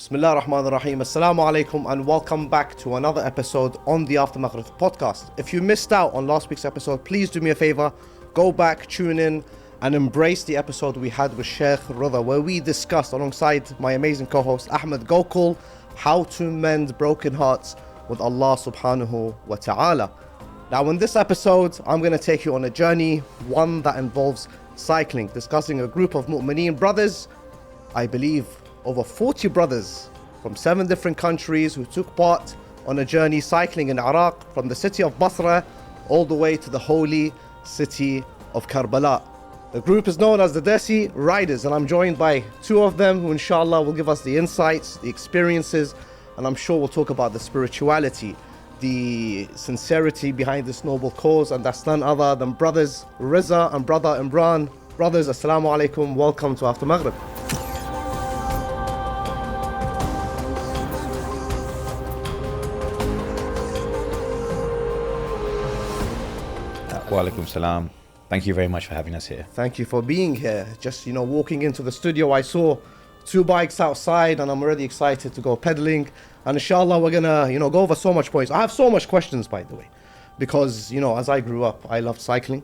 Bismillah ar-Rahman ar-Rahim. Assalamu alaikum and welcome back to another episode on the After Maghrib Podcast. If you missed out on last week's episode, please do me a favor, go back, tune in and embrace the episode we had with Sheikh Radhawi, where we discussed alongside my amazing co-host Ahmed Gokul how to mend broken hearts with Allah subhanahu wa ta'ala. Now in this episode, I'm going to take you on a journey, one that involves cycling, discussing a group of mu'mineen brothers, I believe over 40 brothers from 7 different countries who took part on a journey cycling in Iraq from the city of Basra all the way to the holy city of Karbala. The group is known as the Desi Riders, and I'm joined by 2 of them who inshallah will give us the insights, the experiences, and I'm sure we'll talk about the spirituality, the sincerity behind this noble cause, and that's none other than brothers Riza and brother Imran. Brothers, assalamu alaikum, welcome to After Maghrib. Wa alaikum salam. Thank you very much for having us here. Thank you for being here. Just, walking into the studio, I saw 2 bikes outside and I'm already excited to go pedaling. And inshallah, we're gonna, go over so much points. I have so much questions, by the way, because, as I grew up, I loved cycling.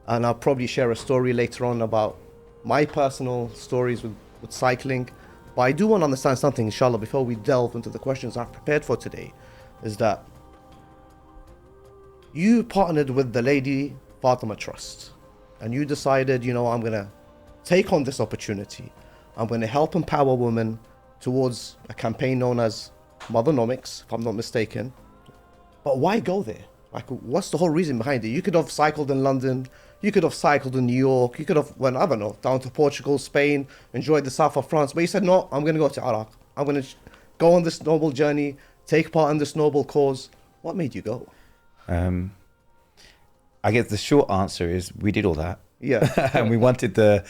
And I'll probably share a story later on about my personal stories with cycling. But I do want to understand something, inshallah, before we delve into the questions I've prepared for today, is that you partnered with the Lady Fatima Trust and you decided, I'm going to take on this opportunity. I'm going to help empower women towards a campaign known as Mother Nomics, if I'm not mistaken. But why go there? Like, what's the whole reason behind it? You could have cycled in London, you could have cycled in New York, you could have went, I don't know, down to Portugal, Spain, enjoyed the south of France. But you said, no, I'm going to go to Iraq. I'm going to go on this noble journey, take part in this noble cause. What made you go? I guess the short answer is we did all that. Yeah. And we wanted a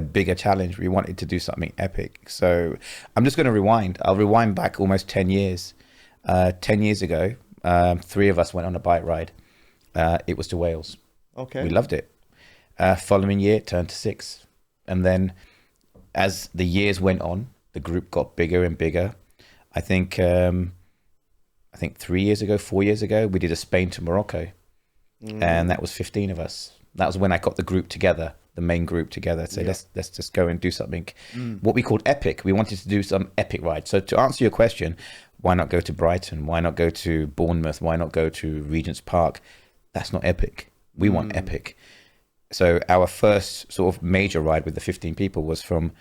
bigger challenge. We wanted to do something epic. So I'm just going to rewind. I'll rewind back almost 10 years. 10 years ago, 3 of us went on a bike ride. It was to Wales. Okay. We loved it. Following year, it turned to 6. And then as the years went on, the group got bigger and bigger. I think 3 years ago, 4 years ago, we did a Spain to Morocco. And that was 15 of us. That was when I got the group together, the main group together. So let's just go and do something, what we called epic. We wanted to do some epic ride. So to answer your question, why not go to Brighton? Why not go to Bournemouth? Why not go to Regent's Park? That's not epic. We want epic. So our first sort of major ride with the 15 people was from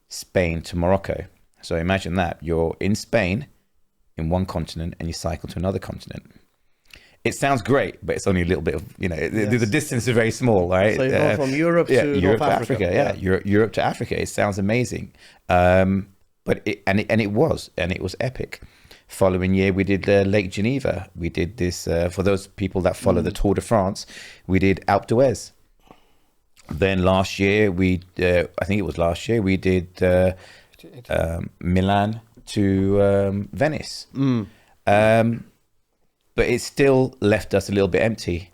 Spain to Morocco. So imagine that you're in Spain, in one continent, and you cycle to another continent. It sounds great, but it's only a little bit of, the distance is very small, right? So you go from Europe to Europe North to Africa. Yeah. Europe to Africa. It sounds amazing. But it was epic. Following year, we did Lake Geneva. We did this, for those people that follow the Tour de France, we did Alpe d'Huez. Then last year, we did Milan to Venice. But it still left us a little bit empty,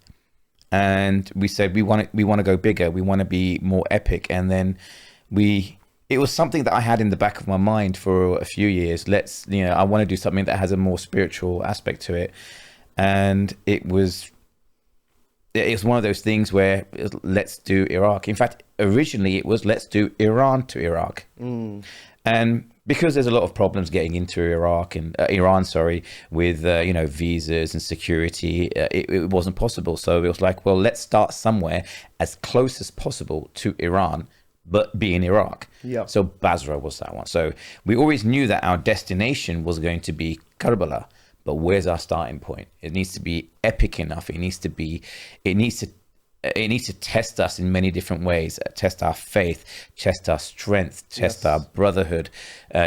and we said we want to go bigger. We want to be more epic. And then it was something that I had in the back of my mind for a few years. I want to do something that has a more spiritual aspect to it, and it was one of those things where let's do Iraq. In fact, originally it was let's do Iran to Iraq, and because there's a lot of problems getting into Iran, with visas and security, it wasn't possible. So it was like, well, let's start somewhere as close as possible to Iran, but be in Iraq. Yeah. So Basra was that one. So we always knew that our destination was going to be Karbala, but where's our starting point? It needs to be epic enough. It needs to test us in many different ways, test our faith, test our strength, test our brotherhood,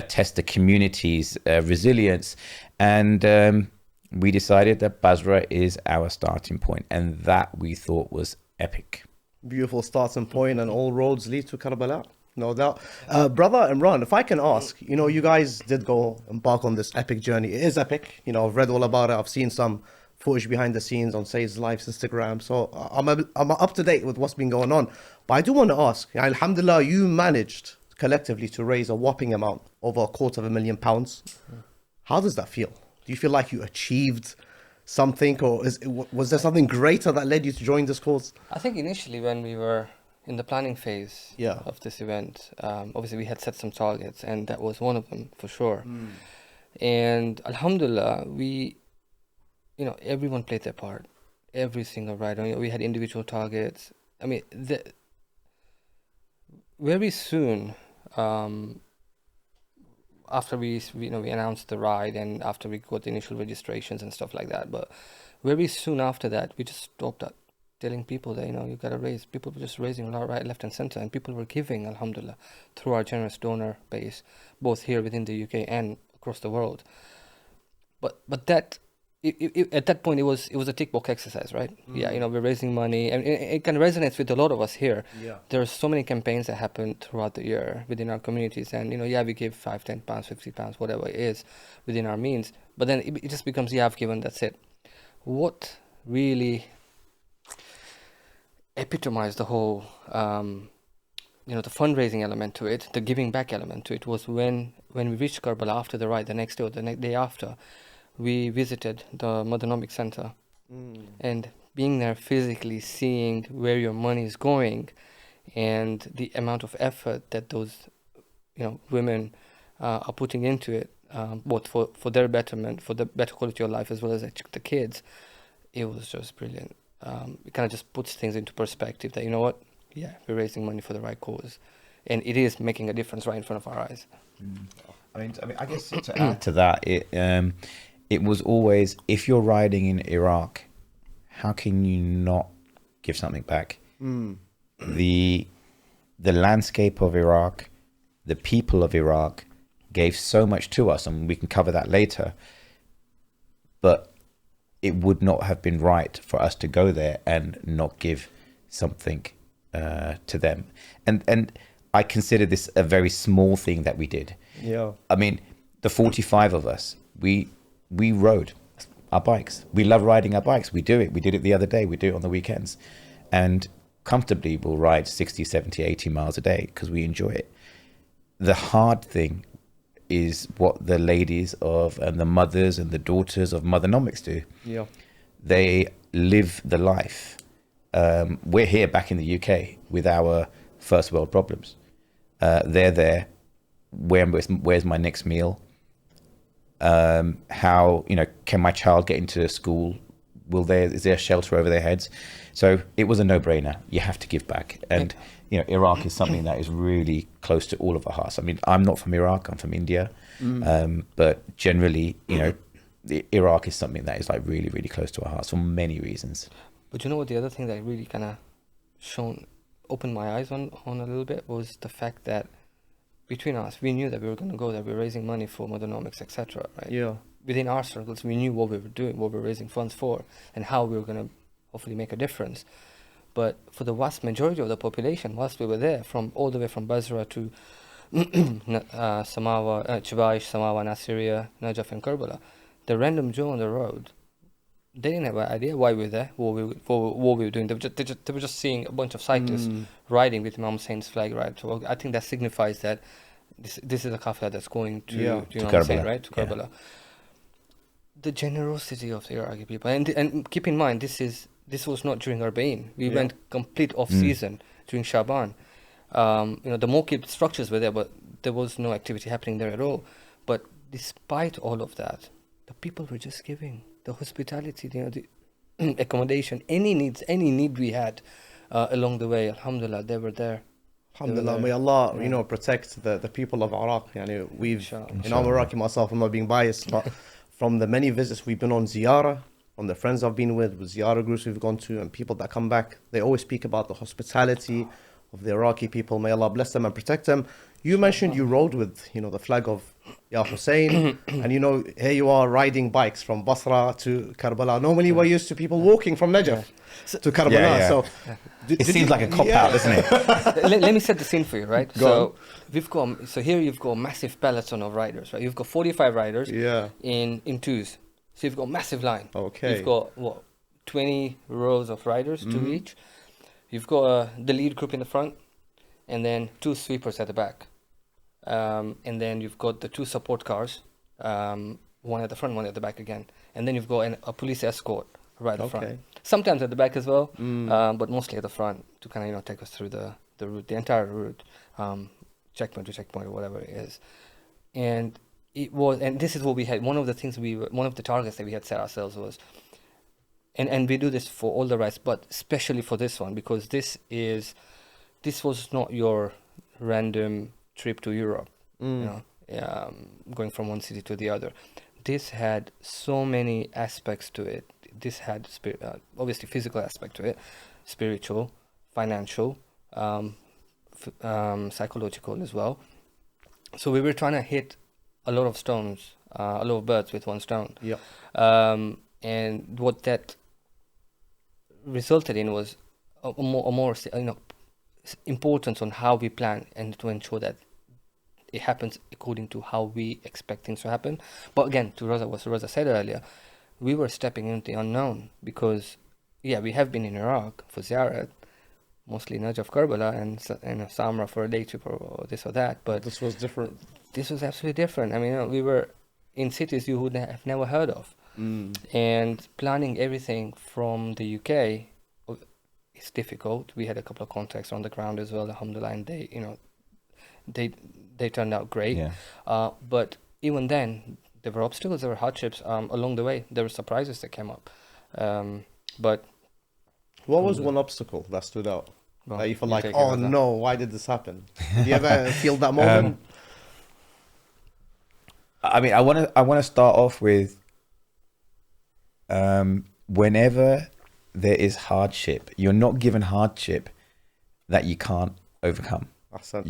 test the community's resilience. And we decided that Basra is our starting point, and that we thought was epic. Beautiful starting point, and all roads lead to Karbala, no doubt. Brother Imran, if I can ask, you guys did go embark on this epic journey. It is epic. I've read all about it. I've seen some footage behind the scenes on Sayyid's Life's Instagram. So I'm up to date with what's been going on. But I do want to ask, alhamdulillah, you managed collectively to raise a whopping amount, over £250,000. How does that feel? Do you feel like you achieved something, or was there something greater that led you to join this cause? I think initially when we were in the planning phase Yeah. of this event, obviously we had set some targets, and that was one of them for sure. And Alhamdulillah, everyone played their part. Every single rider. We had individual targets. I mean, very soon, after we announced the ride, and after we got the initial registrations and stuff like that, but very soon after that, we just stopped telling people that, you gotta raise. People were just raising right, left and center, and people were giving, alhamdulillah, through our generous donor base, both here within the UK and across the world. But that, at that point, it was a tick box exercise, right? Yeah, we're raising money, and it kind of resonates with a lot of us here. Yeah. There are so many campaigns that happen throughout the year within our communities, and we give £5, £10, £50, whatever it is within our means. But then it just becomes, I've given, that's it. What really epitomized the whole, the fundraising element to it, the giving back element to it, was when we reached Karbala after the ride, the next day or the next day after. We visited the Nomics Center, and being there physically, seeing where your money is going, and the amount of effort that those, women are putting into it, both for their betterment, for the better quality of life, as well as the kids, it was just brilliant. It kind of just puts things into perspective that, we're raising money for the right cause, and it is making a difference right in front of our eyes. I mean, I guess to add to that, it was always, if you're riding in Iraq, how can you not give something back? The landscape of Iraq, the people of Iraq gave so much to us, and we can cover that later. But it would not have been right for us to go there and not give something to them. And I consider this a very small thing that we did. Yeah. I mean, the 45 of us, we rode our bikes. We love riding our bikes. We do it. We did it the other day. We do it on the weekends. And comfortably we'll ride 60, 70, 80 miles a day because we enjoy it. The hard thing is what the ladies and the mothers and the daughters of Mother Nomics do. Yeah. They live the life. We're here back in the UK with our first world problems. They're there. Where's my next meal? How, can my child get into school? Is there a shelter over their heads? So it was a no-brainer. You have to give back. And, Iraq is something that is really close to all of our hearts. I mean, I'm not from Iraq, I'm from India. But generally, Iraq is something that is like really, really close to our hearts for many reasons. But you know what, the other thing that really kind of opened my eyes on a little bit was the fact that between us, we knew that we were going to go there. We were raising money for Mother Nomics, etc. Right? Yeah. Within our circles, we knew what we were doing, what we were raising funds for, and how we were going to hopefully make a difference. But for the vast majority of the population, whilst we were there, from all the way from Basra to Samawah, Samawah, Nasiriyah, Najaf, and Karbala, the random Joe on the road, they didn't have an idea why we were there, what we were doing. They were just seeing a bunch of cyclists riding with Imam Hussein's flag, right? So I think that signifies that this is a kafila that's going to Imam Hussein, right? To Karbala. Yeah. The generosity of the Iraqi people, and keep in mind, this was not during Arbaeen. We went complete off season during Shaban. The Mokib structures were there, but there was no activity happening there at all. But despite all of that, the people were just giving. The hospitality, the accommodation, any need we had along the way, alhamdulillah, they were there. Alhamdulillah, may Allah, protect the people of Iraq. We've, I'm Iraqi myself, I'm not being biased, but from the many visits we've been on ziyarah, from the friends I've been with ziyarah groups we've gone to, and people that come back, they always speak about the hospitality of the Iraqi people. May Allah bless them and protect them. You mentioned you rode with, the flag of Ya Hussein, and here you are riding bikes from Basra to Karbala. Normally we're used to people walking from Najaf to Karbala. So it seems like a cop-out, doesn't it? Let me set the scene for you, right? So here you've got a massive peloton of riders, right? You've got 45 riders in twos. So you've got a massive line. Okay. You've got 20 rows of riders, two each. You've got the lead group in the front, and then two sweepers at the back. and then you've got the two support cars, one at the front, one at the back again, and then you've got a police escort right at the front. Sometimes at the back as well, but mostly at the front to kind of take us through the route, the entire route, checkpoint to checkpoint or whatever it is. And this is what we had. One of the targets that we had set ourselves was, and we do this for all the rides, but especially for this one, because this was not your random trip to Europe, going from one city to the other. This had so many aspects to it. This had obviously physical aspect to it, spiritual, financial, psychological as well. So we were trying to hit a lot of stones, a lot of birds with one stone. Yeah. And what that resulted in was a more importance on how we plan and to ensure that it happens according to how we expect things to happen. But again, to what Rosa said earlier, we were stepping into the unknown because, we have been in Iraq for ziyarat, mostly Najaf, Karbala, and Samra for a day trip or this or that. But this was different. This was absolutely different. I mean, we were in cities you would have never heard of. And planning everything from the UK is difficult. We had a couple of contacts on the ground as well, alhamdulillah, and they turned out great. Yeah. But even then, there were obstacles, there were hardships along the way. There were surprises that came up. But what was one obstacle that stood out? Well, that you feel like, oh no, why did this happen? Do you ever feel that moment? I mean, I want to start off with whenever there is hardship, you're not given hardship that you can't overcome. So,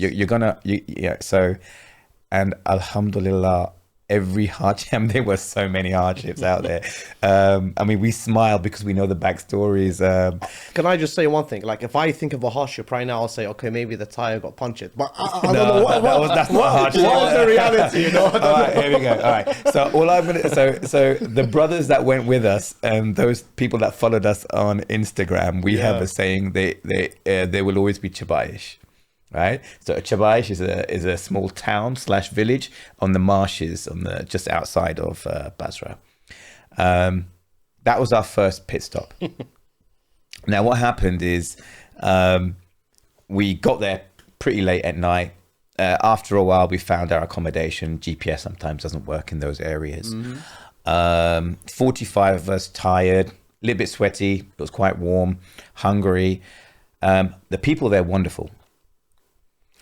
and alhamdulillah, every hardship, there were so many hardships out there. I mean, we smile because we know the backstories. Can I just say one thing? Like, if I think of a hardship right now, I'll say, okay, maybe the tire got punctured. But I don't know that's not a hardship. What was the reality? All right, here we go. All right. So so the brothers that went with us and those people that followed us on Instagram, we have a saying: they will always be Chabaish. Right, so Chabaish is a small town / village on the marshes just outside of Basra. That was our first pit stop. Now, what happened is we got there pretty late at night. After a while, we found our accommodation. GPS sometimes doesn't work in those areas. 45 of us, tired, a little bit sweaty. It was quite warm, hungry. The people there, wonderful.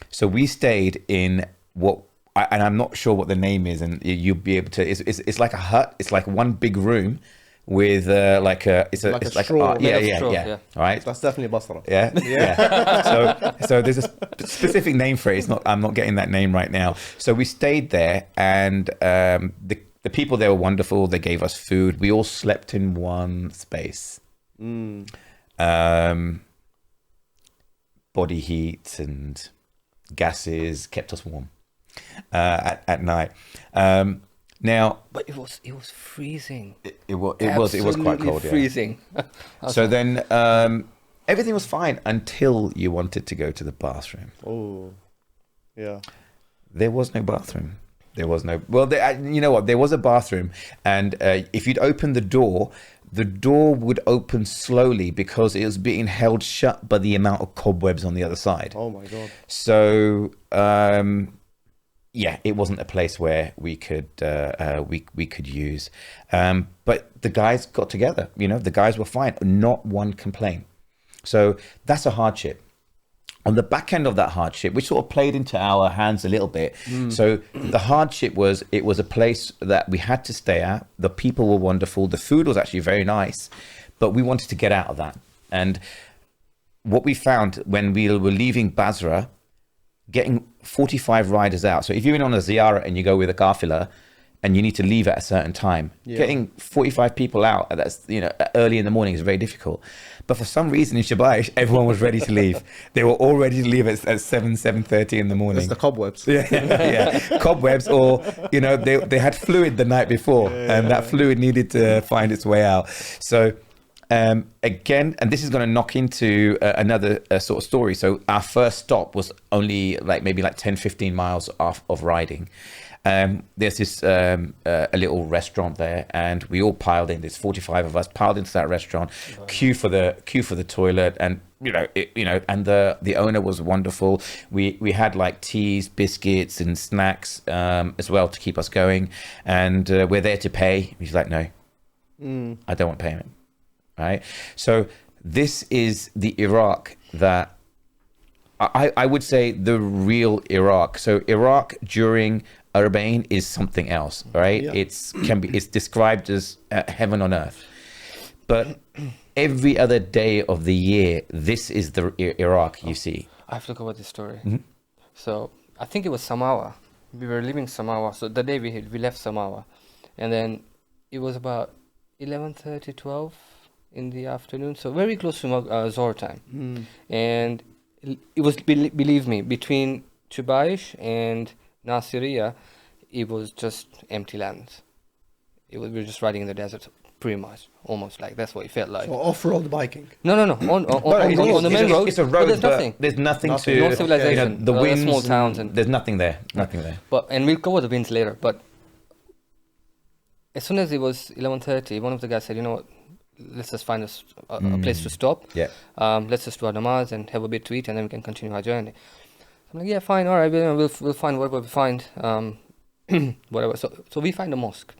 So we stayed in and I'm not sure what the name is, and you'll be able to. It's like a hut. It's like one big room with it's like straw. Yeah. All right, that's definitely Basra. Yeah. So there's a specific name for it. I'm not getting that name right now. So we stayed there, and the people there were wonderful. They gave us food. We all slept in one space. Body heat and gases kept us warm at night. Now, but it was freezing. It was quite cold. Freezing. So then everything was fine until you wanted to go to the bathroom. Oh, yeah. There was no bathroom. There was no. Well, you know what? There was a bathroom, and if you'd open the door would open slowly because it was being held shut by the amount of cobwebs on the other side. Oh my God. So, it wasn't a place where we could we could use. But the guys got together, the guys were fine. Not one complaint. So that's a hardship. On the back end of that hardship, which sort of played into our hands a little bit. So the hardship was, it was a place that we had to stay at. The people were wonderful. The food was actually very nice, but we wanted to get out of that. And what we found when we were leaving Basra, getting 45 riders out. So if you're in on a ziyarah and you go with a kafila and you need to leave at a certain time, getting 45 people out, that's, early in the morning is very difficult. But for some reason in Chabaish, everyone was ready to leave. They were all ready to leave at 7:30 in the morning. It's the cobwebs. Yeah. Cobwebs, or, they had fluid the night before, and that fluid needed to find its way out. So Again, and this is going to knock into another sort of story. So our first stop was only maybe 10, 15 miles off of riding. There's this a little restaurant there, and we all piled in. There's 45 of us piled into that restaurant, queue for the toilet, and and the owner was wonderful. We had like teas, biscuits, and snacks as well to keep us going, and we're there to pay. He's like, no, I don't want payment. Right, so this is the Iraq that I would say the real Iraq. So Iraq during Arbaeen is something else, right? Yeah. It's described as heaven on earth, but every other day of the year, this is the Iraq you see. I have to go with this story. Mm-hmm. So I think it was Samawah. We were leaving Samawah. So the day we left Samawah, and then it was about 11:30, 12 in the afternoon. So very close to Zohar time, and it was believe me, between Chubaish and Nasiriyah, it was just empty lands. We were just riding in the desert, pretty much, almost like that's what it felt like. So off-road biking. No, on the main road. It's a road, but there's nothing. There's nothing No to civilization. the winds, small towns, and there's nothing there. Nothing there. and we'll cover the winds later. But as soon as it was 11:30, one of the guys said, "You know what? Let's just find a place to stop. Yeah. Let's just do our namaz and have a bit to eat, and then we can continue our journey." I'm like, "Yeah, fine, all right. We'll find whatever we find. Whatever." So we find a mosque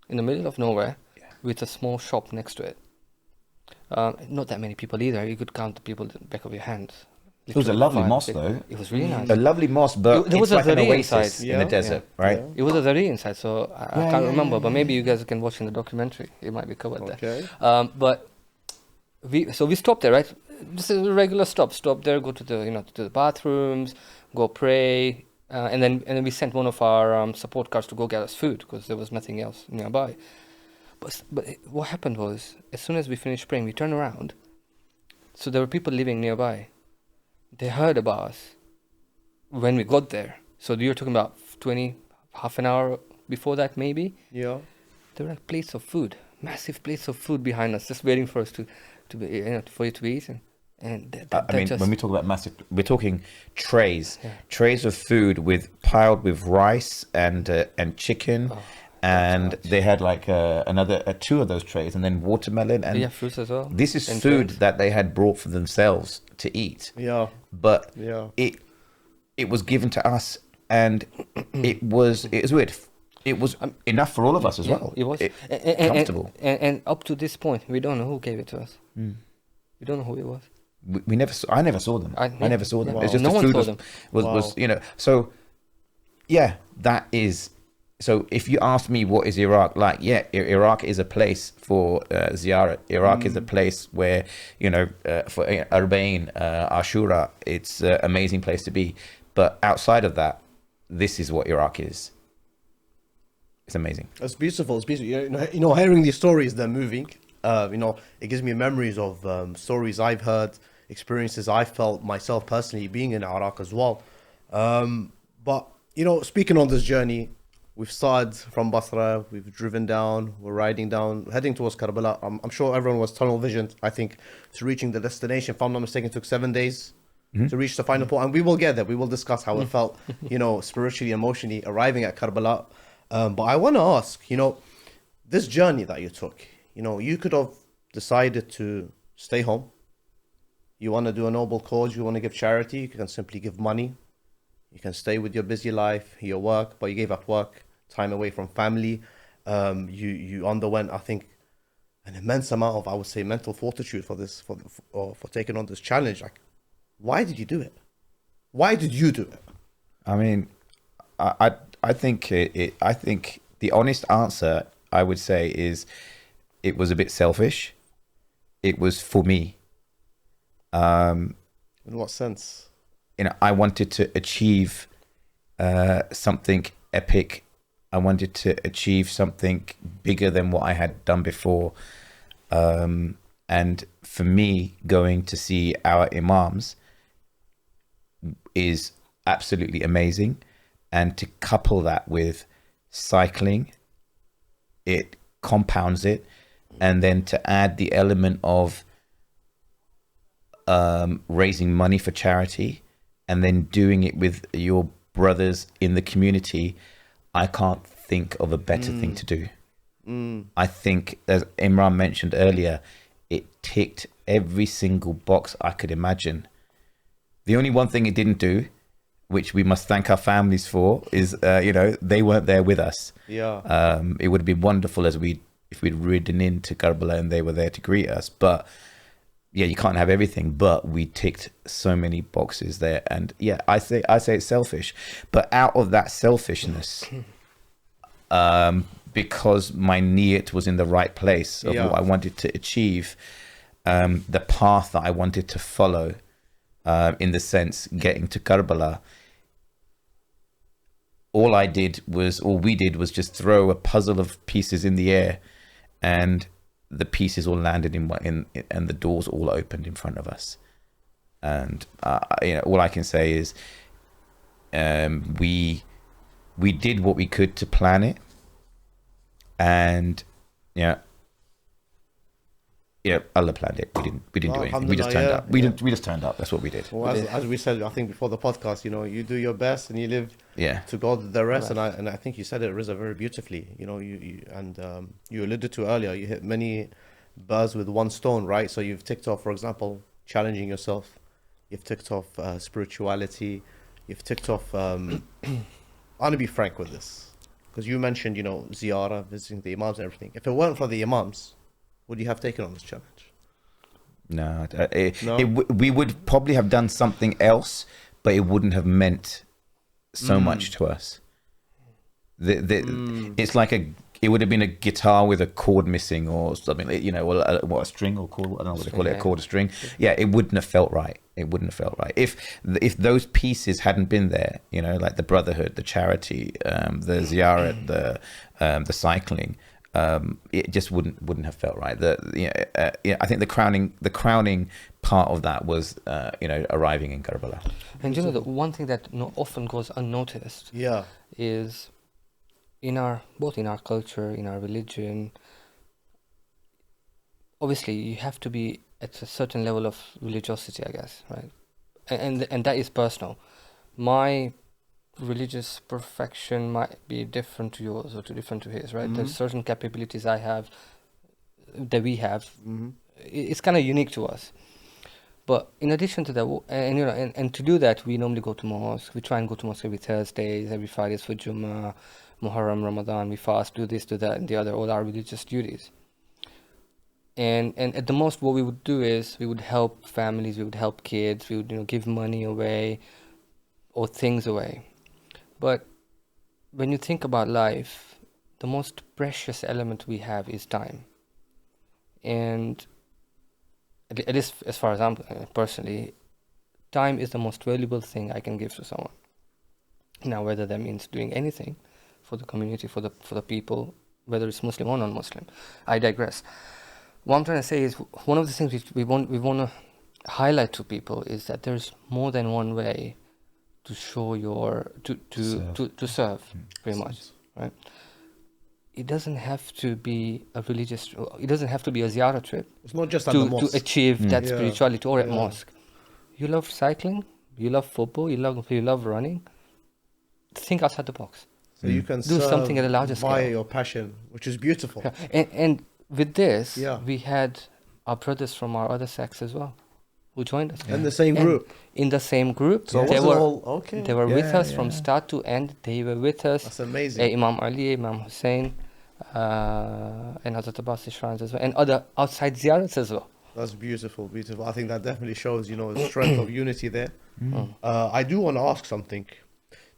in the middle of nowhere with a small shop next to it. Not that many people either. You could count the people at the back of your hands. It was a lovely mosque, though. It was really nice. A lovely mosque, but There was it's like an a oasis inside. in the desert, right? It was a zari inside, so I can't remember. But maybe you guys can watch in the documentary. It might be covered there. But we stopped there, right? This is a regular stop. Stop there, go to the bathrooms, go pray, and then we sent one of our support cars to go get us food because there was nothing else nearby. But what happened was, as soon as we finished praying, we turned around. So there were people living nearby. They heard about us when we got there. So you're talking about half an hour before that, maybe. Yeah. There were plates of food, massive plates of food behind us, just waiting for us to be, for you to be eaten. And when we talk about massive, we're talking trays of food piled with rice and chicken. And they had like another two of those trays, and then watermelon and fruits as well. This is food that they had brought for themselves to eat. Yeah. But it was given to us, and it was weird. It was enough for all of us as well. It was comfortable. And up to this point, we don't know who gave it to us. We don't know who it was. We never. I never saw them. I never saw them. Wow. It's just no the one food saw them. was So that is. So if you ask me what is Iraq like, Iraq is a place for ziyarat. Iraq is a place where, for Arbaeen, Ashura, it's an amazing place to be. But outside of that, this is what Iraq is. It's amazing. It's beautiful. It's beautiful. Hearing these stories, they're moving. It gives me memories of stories I've heard, experiences I felt myself personally being in Iraq as well. But speaking on this journey, we've started from Basra, we've driven down, we're riding down, heading towards Karbala. I'm sure everyone was tunnel visioned, I think, to reaching the destination. If I'm not mistaken, it took 7 days to reach the final point. And we will get there. We will discuss how it felt, spiritually, emotionally, arriving at Karbala. But I want to ask, this journey that you took, you could have decided to stay home. You want to do a noble cause, you want to give charity, you can simply give money. You can stay with your busy life, your work, but you gave up work, time away from family. You underwent, I think, an immense amount of, I would say, mental fortitude for this, for taking on this challenge. Like, why did you do it? Why did you do it? I mean, I think I think the honest answer I would say is it was a bit selfish. It was for me. In what sense? I wanted to achieve something epic. I wanted to achieve something bigger than what I had done before. And for me, going to see our imams is absolutely amazing. And to couple that with cycling, it compounds it. and then to add the element of raising money for charity, and then doing it with your brothers in the community, I can't think of a better thing to do. I think, as Imran mentioned earlier, it ticked every single box I could imagine. The only one thing it didn't do, which we must thank our families for, is they weren't there with us. Yeah. It would have been wonderful if we'd ridden into Karbala and they were there to greet us. But yeah, you can't have everything. But we ticked so many boxes there, and yeah, I say it's selfish. But out of that selfishness, because my niyat was in the right place of what I wanted to achieve, the path that I wanted to follow, in the sense getting to Karbala, all we did was just throw a puzzle of pieces in the air, and the pieces all landed and the doors all opened in front of us. And all I can say is, we did what we could to plan it, and Allah planned it. We didn't do anything. We just turned up. We just turned up. That's what we did. Well, as we said, I think before the podcast, you do your best and you live to God the rest. Right. And I think you said it, Riza, very beautifully. You alluded to earlier, you hit many birds with one stone, right? So you've ticked off, for example, challenging yourself. You've ticked off spirituality. You've ticked off. I'm gonna be frank with this, because you mentioned, ziyarah, visiting the imams and everything. If it weren't for the imams, would you have taken on this challenge? No. We would probably have done something else, but it wouldn't have meant so much to us. It's like it would have been a guitar with a chord missing or something, a string or chord. I don't know what they call it, a chord, a string. Yeah, it wouldn't have felt right. It wouldn't have felt right if those pieces hadn't been there. Like the Brotherhood, the charity, the ziyarat, the cycling. It just wouldn't have felt right. I think the crowning part of that was arriving in Karbala. And the one thing that often goes unnoticed is both in our culture, in our religion, obviously you have to be at a certain level of religiosity, I guess, right? And that is personal. My religious perfection might be different to yours or different to his, right? There's certain capabilities that we have. It's kind of unique to us. But in addition to that, and to do that, we normally go to mosque. We try and go to mosque every Thursdays, every Fridays for Jummah, Muharram, Ramadan. We fast, do this, do that, and the other, all our religious duties. And at the most, what we would do is we would help families, we would help kids, we would give money away or things away. But when you think about life, the most precious element we have is time. And at least as far as I'm personally, time is the most valuable thing I can give to someone. Now, whether that means doing anything for the community, for the people, whether it's Muslim or non-Muslim, I digress. What I'm trying to say is, one of the things we want to highlight to people is that there's more than one way to show to serve very much, right? It doesn't have to be a religious, it doesn't have to be a ziyarah trip. It's not just at the mosque to achieve that spirituality or at mosque. You love cycling, you love football, you love running. Think outside the box. So you can do something at a larger scale via your passion, which is beautiful. And with this, we had our brothers from our other sects as well, who joined us. In the same group. In the same group. So they were with us from start to end. They were with us. That's amazing. Imam Ali, Imam Hussein, and Hazrat Abbas shrines as well, and other outside ziyarats as well. That's beautiful. I think that definitely shows, the strength of unity there. I do want to ask something.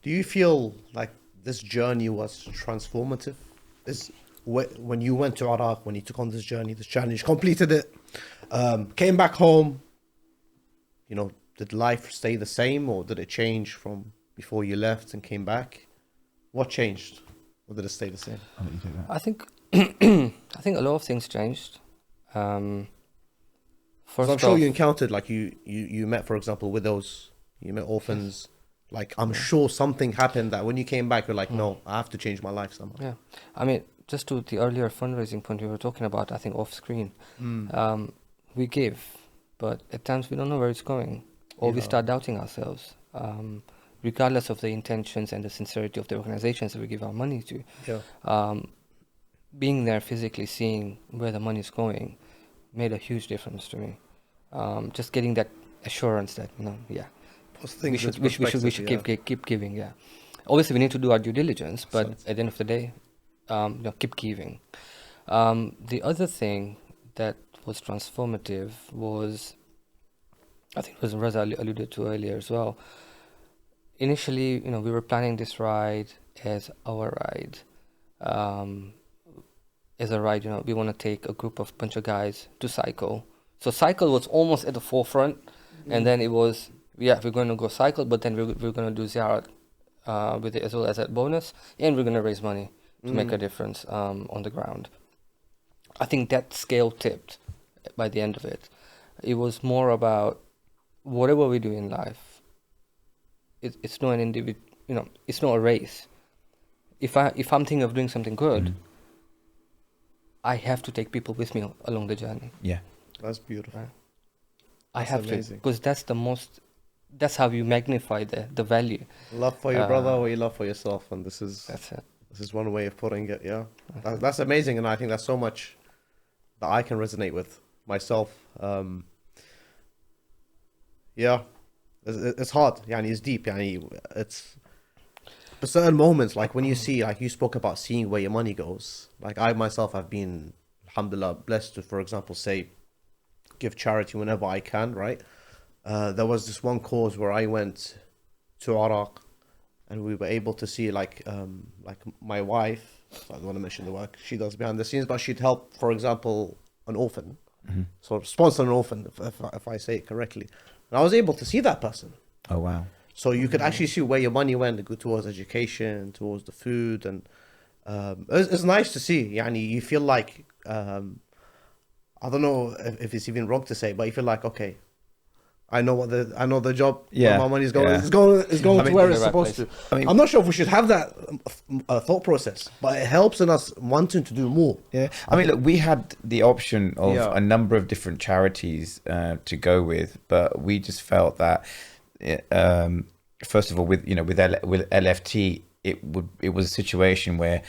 Do you feel like this journey was transformative? When you went to Iraq, when you took on this journey, this challenge, completed it, came back home, did life stay the same, or did it change from before you left and came back? What changed, or did it stay the same? I think a lot of things changed. First, I'm sure you encountered, like you met, for example, widows, you met orphans. Like, I'm sure something happened that when you came back, you're like, no, I have to change my life somehow. Yeah, I mean, just to the earlier fundraising point we were talking about, I think off screen, we give, but at times we don't know where it's going, or we start doubting ourselves, regardless of the intentions and the sincerity of the organizations that we give our money to. Being there physically, seeing where the money is going, made a huge difference to me. Just getting that assurance that we should keep giving. Obviously we need to do our due diligence, but at the end of the day, keep giving. The other thing that was transformative was, I think it was Raza alluded to earlier as well. Initially, we were planning this ride as our ride. As a ride, we want to take a bunch of guys to cycle. So cycle was almost at the forefront, and then it was, we're going to go cycle, but then we're going to do ziyarat with it as well as that bonus, and we're going to raise money to make a difference on the ground. I think that scale tipped by the end of it. It was more about whatever we do in life. It's not an individual, it's not a race. If I'm thinking of doing something good, I have to take people with me along the journey. Yeah, that's beautiful. Right? I have to, because that's how you magnify the value. Love for your brother or you love for yourself, and that's it. This is one way of putting it. Yeah, that's amazing, and I think that's so much that I can resonate with myself. It's hard. It's deep. It's for certain moments, like when you see, like you spoke about seeing where your money goes. Like I myself have been, alhamdulillah, blessed to, for example, say, give charity whenever I can, right? There was this one cause where I went to Iraq, and we were able to see like my wife, so I don't want to mention the work she does behind the scenes, but she'd help, for example, an orphan. So sponsor an orphan, if I say it correctly. And I was able to see that person. Oh, wow. So you could actually see where your money went, go towards education, towards the food, and it's nice to see. You feel like, I don't know if it's even wrong to say, but you feel like, okay, I know the job. Yeah, where my money's going. Yeah. It's going to where it's supposed to. I'm not sure if we should have that thought process, but it helps in us wanting to do more. Yeah, look, we had the option of a number of different charities to go with, but we just felt that, first of all, with LFT, it was a situation where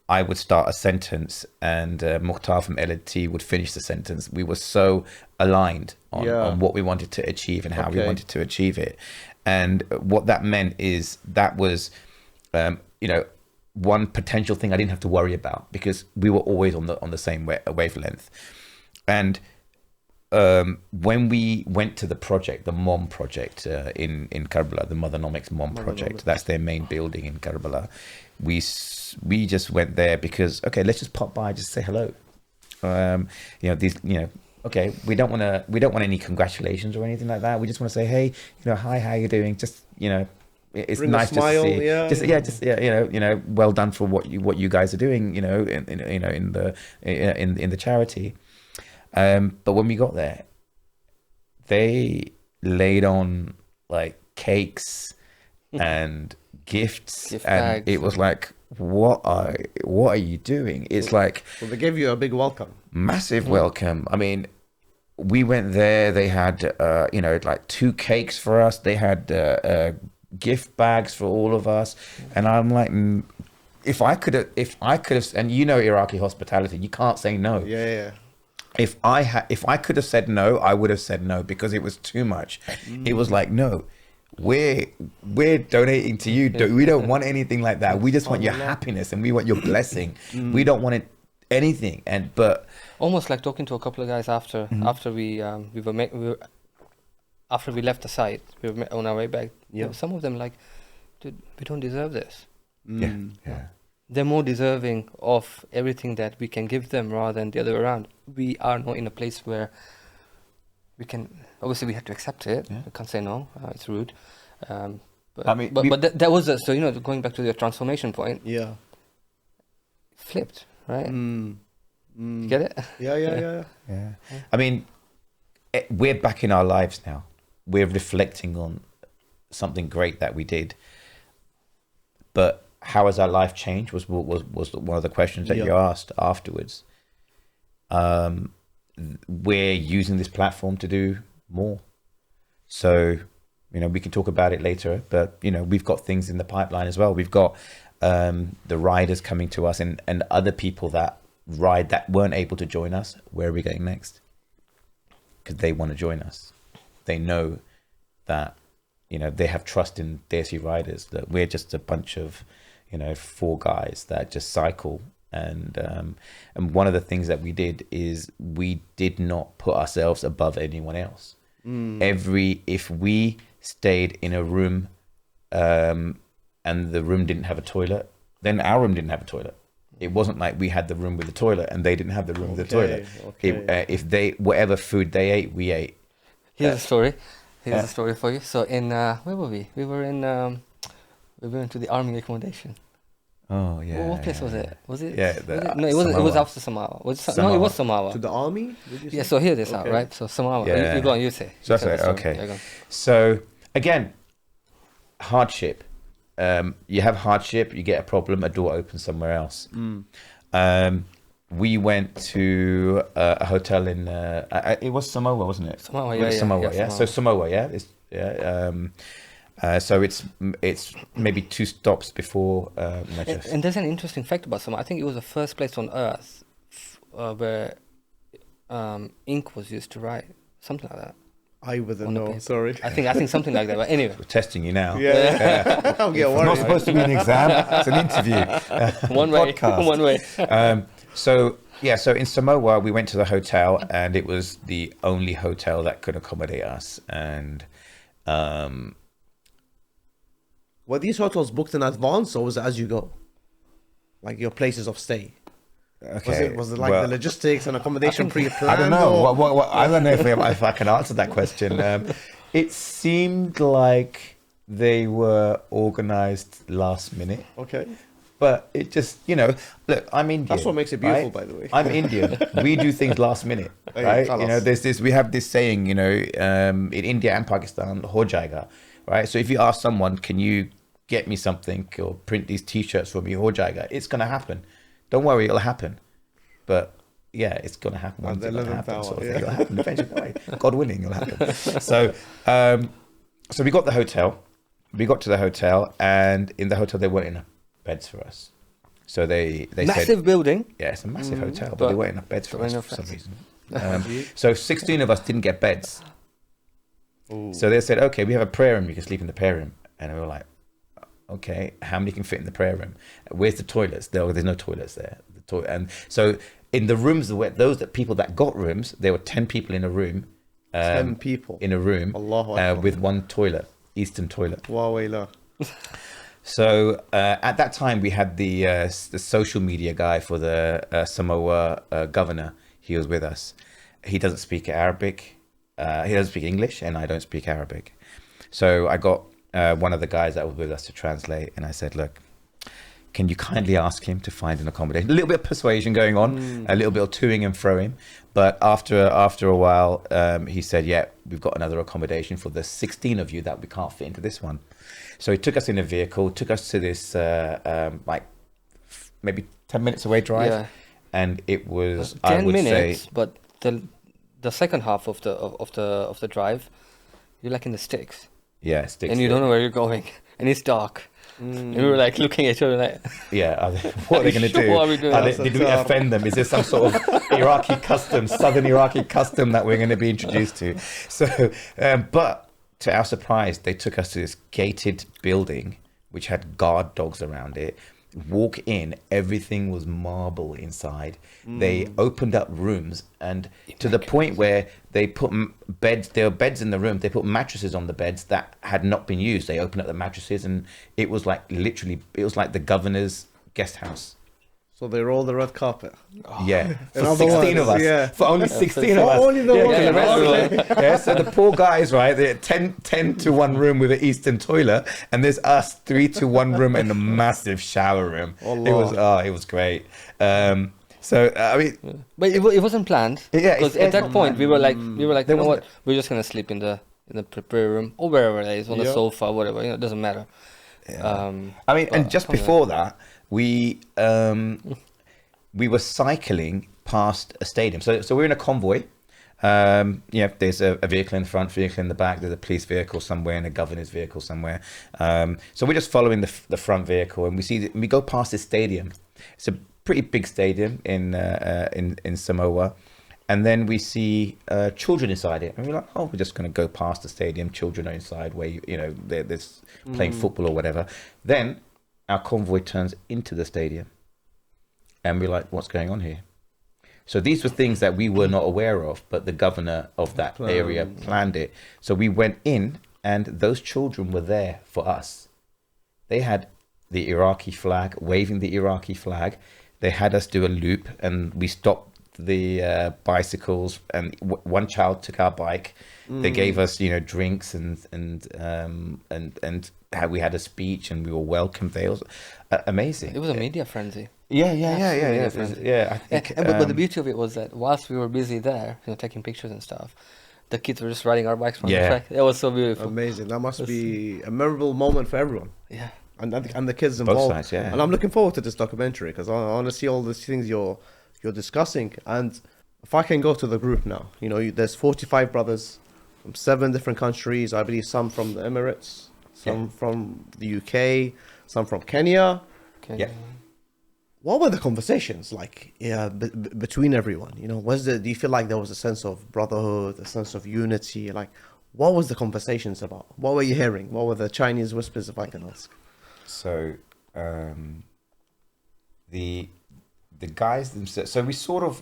I would start a sentence and Mukhtar from LFT would finish the sentence. We were so aligned on what we wanted to achieve and how we wanted to achieve it. And what that meant is that was, one potential thing I didn't have to worry about, because we were always on the same wavelength. And when we went to the project, the MOM project in Karbala, the Mother Nomics MOM project, that's their main building in Karbala. We just went there because, okay, let's just pop by, just say hello. Okay, we don't want any congratulations or anything like that. We just want to say, hey, hi, how you doing? Just, it's bring nice a smile, to see. Well done for what you guys are doing, in the charity. But when we got there, they laid on like cakes and gifts, and bags. It was like, what are you doing? It's like, well, they gave you a big welcome, massive welcome. We went there, they had like 2 cakes for us, they had gift bags for all of us, and I'm like, if I could have, and Iraqi hospitality, you can't say no. If I could have said no, I would have said no, because it was too much. It was like, no, we're donating to you. We don't want anything like that. We just want your happiness and we want your blessing. We don't want anything. But almost like talking to a couple of guys after we after we left the site, we were on our way back. Some of them like, dude, we don't deserve this. They're more deserving of everything that we can give them rather than the other way around. We are not in a place where we can, obviously we have to accept it. We can't say no, it's rude. But that was, going back to the transformation point. Flipped, right? You get it? Yeah. We're back in our lives now. We're reflecting on something great that we did. But how has our life changed was one of the questions that you asked afterwards. We're using this platform to do more. So, we can talk about it later, but, we've got things in the pipeline as well. We've got the riders coming to us and other people that ride that weren't able to join us. Where are we going next? Because they want to join us. They know that, they have trust in Desi Riders, that we're just a bunch of, 4 guys that just cycle. And one of the things that we did is we did not put ourselves above anyone else. If we stayed in a room and the room didn't have a toilet, then our room didn't have a toilet. It wasn't like we had the room with the toilet and they didn't have the room with the toilet. If they, whatever food they ate, we ate. Here's a story. Here's a story for you. So in where were we? We went to the army accommodation. Oh yeah. What place was it? Was it? Yeah. No, it wasn't. It was after Samawah. No, it was Samawah. To the army? Did you say? Yeah. So hear this out, right? So Samawah. Yeah. You go on. You say. So that's it. Okay. Yeah, so again, hardship. You have hardship. You get a problem. A door opens somewhere else. We went to a hotel in. It was Samawah, wasn't it? Samawah. Yeah. Samawah. Yeah. So Samawah. Yeah. So it's maybe 2 stops before Najaf. And there's an interesting fact about Samawah. I think it was the first place on earth where ink was used to write, something like that. I wouldn't know. Sorry. I think something like that. But anyway, We're testing you now. Yeah. Don't get worried. Not supposed to be an exam. It's an interview. one way. One way. So in Samawah we went to the hotel and it was the only hotel that could accommodate us. And were these hotels booked in advance or was it as you go? Like your places of stay? okay, Was it like the logistics and accommodation pre-planned? I don't know. or- I don't know if I can answer that question. It seemed like they were organized last minute. Okay. But it just, look, I'm Indian. That's what makes it beautiful, right? by the way. I'm Indian. We do things last minute, Hey, right? tell us. We have this saying, in India and Pakistan, ho jayega, right? So if you ask someone, can you get me something or print these t-shirts for me, ho jayega, it's going to happen. Don't worry, it'll happen. But yeah, it's going to happen. At the 11th hour, yeah. It'll happen eventually. God willing, it'll happen. So we got the hotel. We got to the hotel, and in the hotel, there weren't enough beds for us. So they Massive said, building. yeah, it's a massive hotel, but there weren't enough beds for us enough for some beds. reason. So 16 of us didn't get beds. Ooh. So they said, okay, we have a prayer room. You can sleep in the prayer room. And we were like, okay, how many can fit in the prayer room? Where's the toilets? There's no toilets there. And so in the rooms, those people that got rooms, there were 10 people in a room. 10 people in a room Allahu Akbar. with one toilet, Eastern toilet. Wawayla. So at that time, we had the social media guy for the Samawah governor. He was with us. He doesn't speak Arabic. He doesn't speak English, and I don't speak Arabic. So I got one of the guys that was with us to translate, and I said, look, can you kindly ask him to find an accommodation? A little bit of persuasion going on, a little bit of toing and froing. But after a while, he said, yeah, we've got another accommodation for the 16 of you that we can't fit into this one. So he took us in a vehicle, took us to this maybe 10 minutes away drive. Yeah. And it was 10 minutes, but the second half of the drive, you're like in the sticks. Yeah, sticks. And you don't know where you're going, and it's dark. And we were like looking at each other like, yeah, what are they going to do? What are we doing? Did we offend them? Is there some sort of Iraqi custom, southern Iraqi custom that we're going to be introduced to? So, but to our surprise, they took us to this gated building which had guard dogs around it. Walk in, everything was marble inside. They opened up rooms, and to the point where they put beds, there were beds in the room, they put mattresses on the beds that had not been used. They opened up the mattresses, and it was like literally, it was like the governor's guest house. So they rolled the red carpet. Yeah, for 16 of us. Yeah. For only 16 of us. Only the Yeah, so the poor guys, right? They're 10 to 1 room with an Eastern toilet, and there's us 3 to 1 room in a massive shower room. It was great. So I mean, but it wasn't planned. Yeah, because at that point we were like, you know what? We're just gonna sleep in the prayer room or wherever it is, on the sofa, whatever. It doesn't matter. I mean, and just something before that, we were cycling past a stadium. So we're in a convoy. There's a vehicle in the front, vehicle in the back. There's a police vehicle somewhere and a governor's vehicle somewhere. So we're just following the front vehicle, and we go past this stadium. It's a pretty big stadium in Samawah, and then we see children inside it, and we're like, oh, we're just going to go past the stadium. Children are inside, where they're playing football or whatever. Then our convoy turns into the stadium, and we're like, what's going on here? So these were things that we were not aware of, but the governor of that area planned it. So we went in, and those children were there for us. They had the Iraqi flag, waving the Iraqi flag. They had us do a loop, and we stopped the bicycles, and one child took our bike. They gave us, drinks and we had a speech, and we were welcomed. They was amazing. It was a media frenzy. Yeah. I think, But the beauty of it was that whilst we were busy there, taking pictures and stuff, the kids were just riding our bikes from the track. It was so beautiful. Amazing. That must be a memorable moment for everyone. Yeah. And the kids involved. Both sides, yeah. And I'm looking forward to this documentary because I want to see all these things you're discussing. And if I can go to the group now, there's 45 brothers from 7 different countries. I believe some from the Emirates, some from the UK, some from Kenya. Yeah. What were the conversations like between everyone? Do you feel like there was a sense of brotherhood, a sense of unity? Like, what was the conversations about? What were you hearing? What were the Chinese whispers, if I can ask? So, the guys themselves. So we sort of,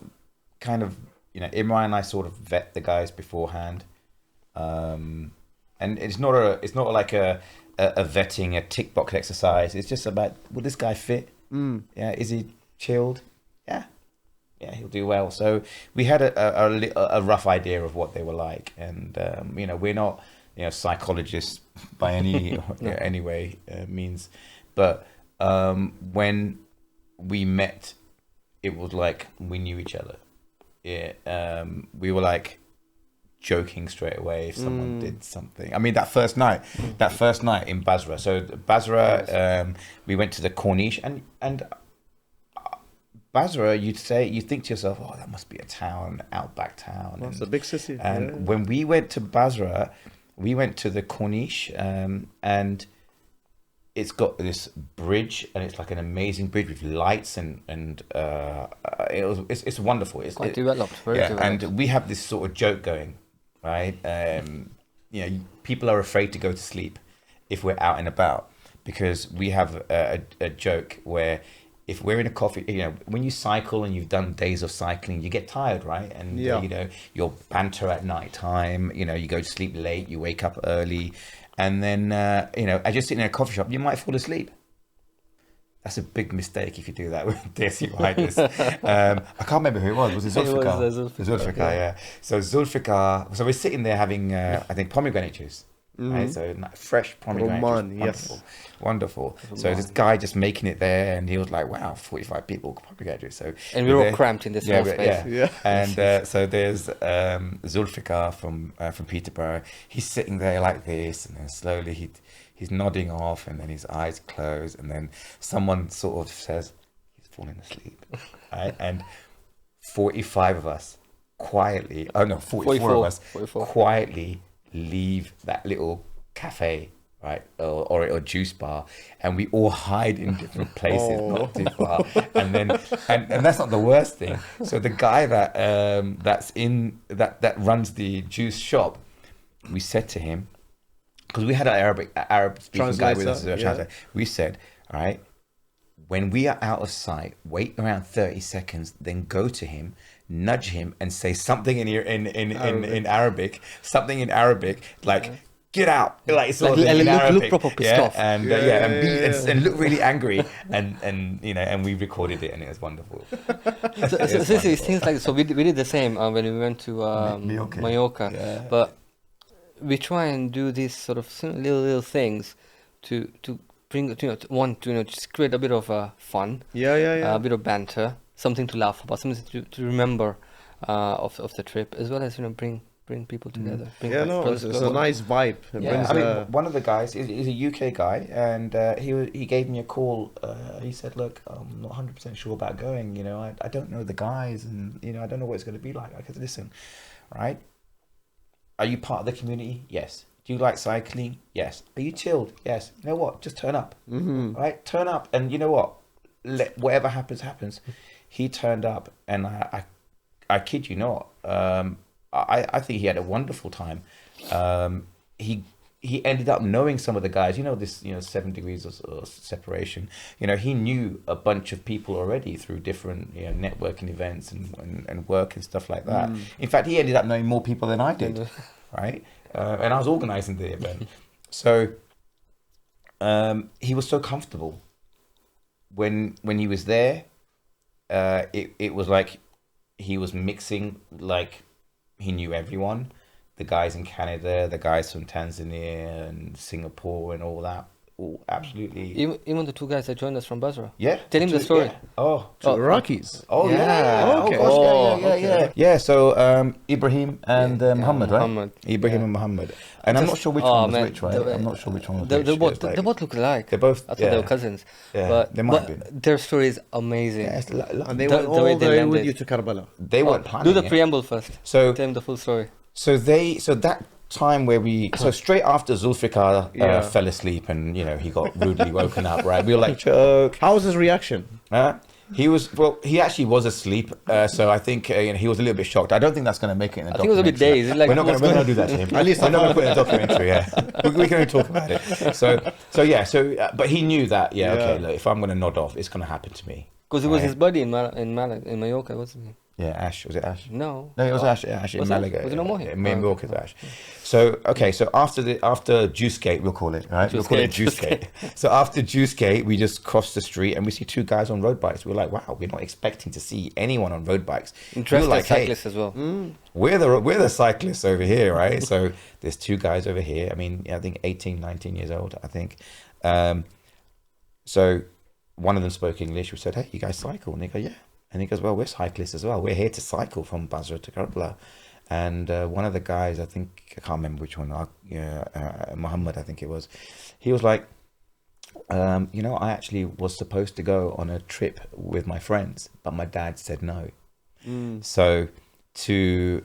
Imran and I sort of vet the guys beforehand, and it's not like a vetting, a tick box exercise. It's just about, will this guy fit? Yeah, is he chilled? Yeah, he'll do well. So we had a rough idea of what they were like, and we're not psychologists by any means, but when we met, it was like we knew each other. We were like joking straight away if someone did something. I mean, that first night in Basra. So Basra, we went to the Corniche, and Basra, you think to yourself, oh, that must be a town, outback town. It's a big city. And when we went to Basra, we went to the Corniche, and it's got this bridge, and it's like an amazing bridge with lights, and it's wonderful. It's quite developed, very developed. And we have this sort of joke going, right? People are afraid to go to sleep if we're out and about, because we have a joke where if we're in a coffee, when you cycle and you've done days of cycling, you get tired, right? And you'll banter at night time. You go to sleep late, you wake up early. And then, as you're sitting in a coffee shop, you might fall asleep. That's a big mistake if you do that with Desi Riders. I can't remember who it was. Was it Zulfikar? It was Zulfikar, yeah. So Zulfikar, we're sitting there having, I think, pomegranate juice. Right? So fresh pomegranate juice. Wonderful. So this guy just making it there, and he was like, wow, 45 people, pomegranate juice. So, and we're all cramped in this small space. Yeah. And so there's Zulfikar from Peterborough. He's sitting there like this, and then slowly he's nodding off, and then his eyes close, and then someone sort of says, he's falling asleep. Right? And 45 of us quietly, 44 of us quietly leave that little cafe, right, or a juice bar, and we all hide in different places, not too far. And then, and that's not the worst thing. So the guy that's in that runs the juice shop, we said to him, because we had an Arab speaking guy with us, we said, all right, when we are out of sight, wait around 30 seconds, then go to him, nudge him, and say something in Arabic, something in Arabic, like get out, like sort of in Arabic, look proper pissed off, and look really angry, and we recorded it, and it was wonderful. So things like so we did the same when we went to Mallorca, but we try and do these sort of little things to bring just create a bit of fun, a bit of banter, something to laugh about, something to remember of the trip, as well as bring bring people together. Bring Yeah, back no, brothers it's a closer. nice vibe. It Yeah. brings, I mean, one of the guys is a UK guy, and he gave me a call. He said, "Look, I'm not 100% sure about going. You know, I don't know the guys, and you know, I don't know what it's going to be like." I said, "Listen, right? Are you part of the community? Yes. Do you like cycling? Yes. Are you chilled? Yes. You know what? Just turn up. Right? Turn up, and you know what? Whatever happens, happens." He turned up, and I kid you not. I think he had a wonderful time. He ended up knowing some of the guys. You know, this 7 degrees of separation. You know, he knew a bunch of people already through different networking events and work and stuff like that. In fact, he ended up knowing more people than I did, right? And I was organising the event, so he was so comfortable when he was there. It was like he was mixing, like he knew everyone, the guys in Canada, the guys from Tanzania and Singapore and all that, all absolutely. Even the 2 guys that joined us from Basra. Yeah. Tell him the story. Yeah. Oh. Iraqis. Oh Yeah. yeah. Okay. Oh gosh, yeah. Yeah. So Ibrahim and Muhammad, right? Muhammad. Ibrahim and Muhammad. And I'm not sure which one was which, right? I'm not sure which one was which. They both look alike. They're both. I thought they were cousins. Yeah, But, they might but be. their story is amazing. Yeah, it's And they The- went the all way the they way with landed. you to Karbala. they weren't planning Do the it. preamble first. So Tell him the full story. So that time where so straight after Zulfikar Yeah. fell asleep and he got rudely woken up, right? We were like, choke. How was his reaction? He actually was asleep, so I think he was a little bit shocked. I don't think that's going to make it in the I think it was a bit documentary. dazed. Like, we're not going to do that to him. At least we're not going to put it in the documentary. Yeah, we can only talk about it. So but he knew that. Yeah, okay. Yeah. Look, if I'm going to nod off, it's going to happen to me. Because it was Right. his buddy in Mallorca, wasn't he? Yeah, Ash. Was it Ash? No. No, it was Ash. Ash in Was it? Malaga. Was it not more here? Yeah, me and Oh, Mallorca's Ash. So after Juice Gate, we'll call it, right? We'll call it Juice Juice Gate. So after Juice Gate, we just crossed the street and we see 2 guys on road bikes. We're like, wow, we're not expecting to see anyone on road bikes. Dressed We're as cyclists as well. We're the cyclists over here, right? So there's 2 guys over here. I mean, I think 18, 19 years old, I think. So one of them spoke English. We said, hey, you guys cycle? And they go, yeah. And he goes, well, we're cyclists as well. We're here to cycle from Basra to Karbala. And one of the guys, I can't remember which one, Muhammad, I think it was. He was like, I actually was supposed to go on a trip with my friends, but my dad said no. So so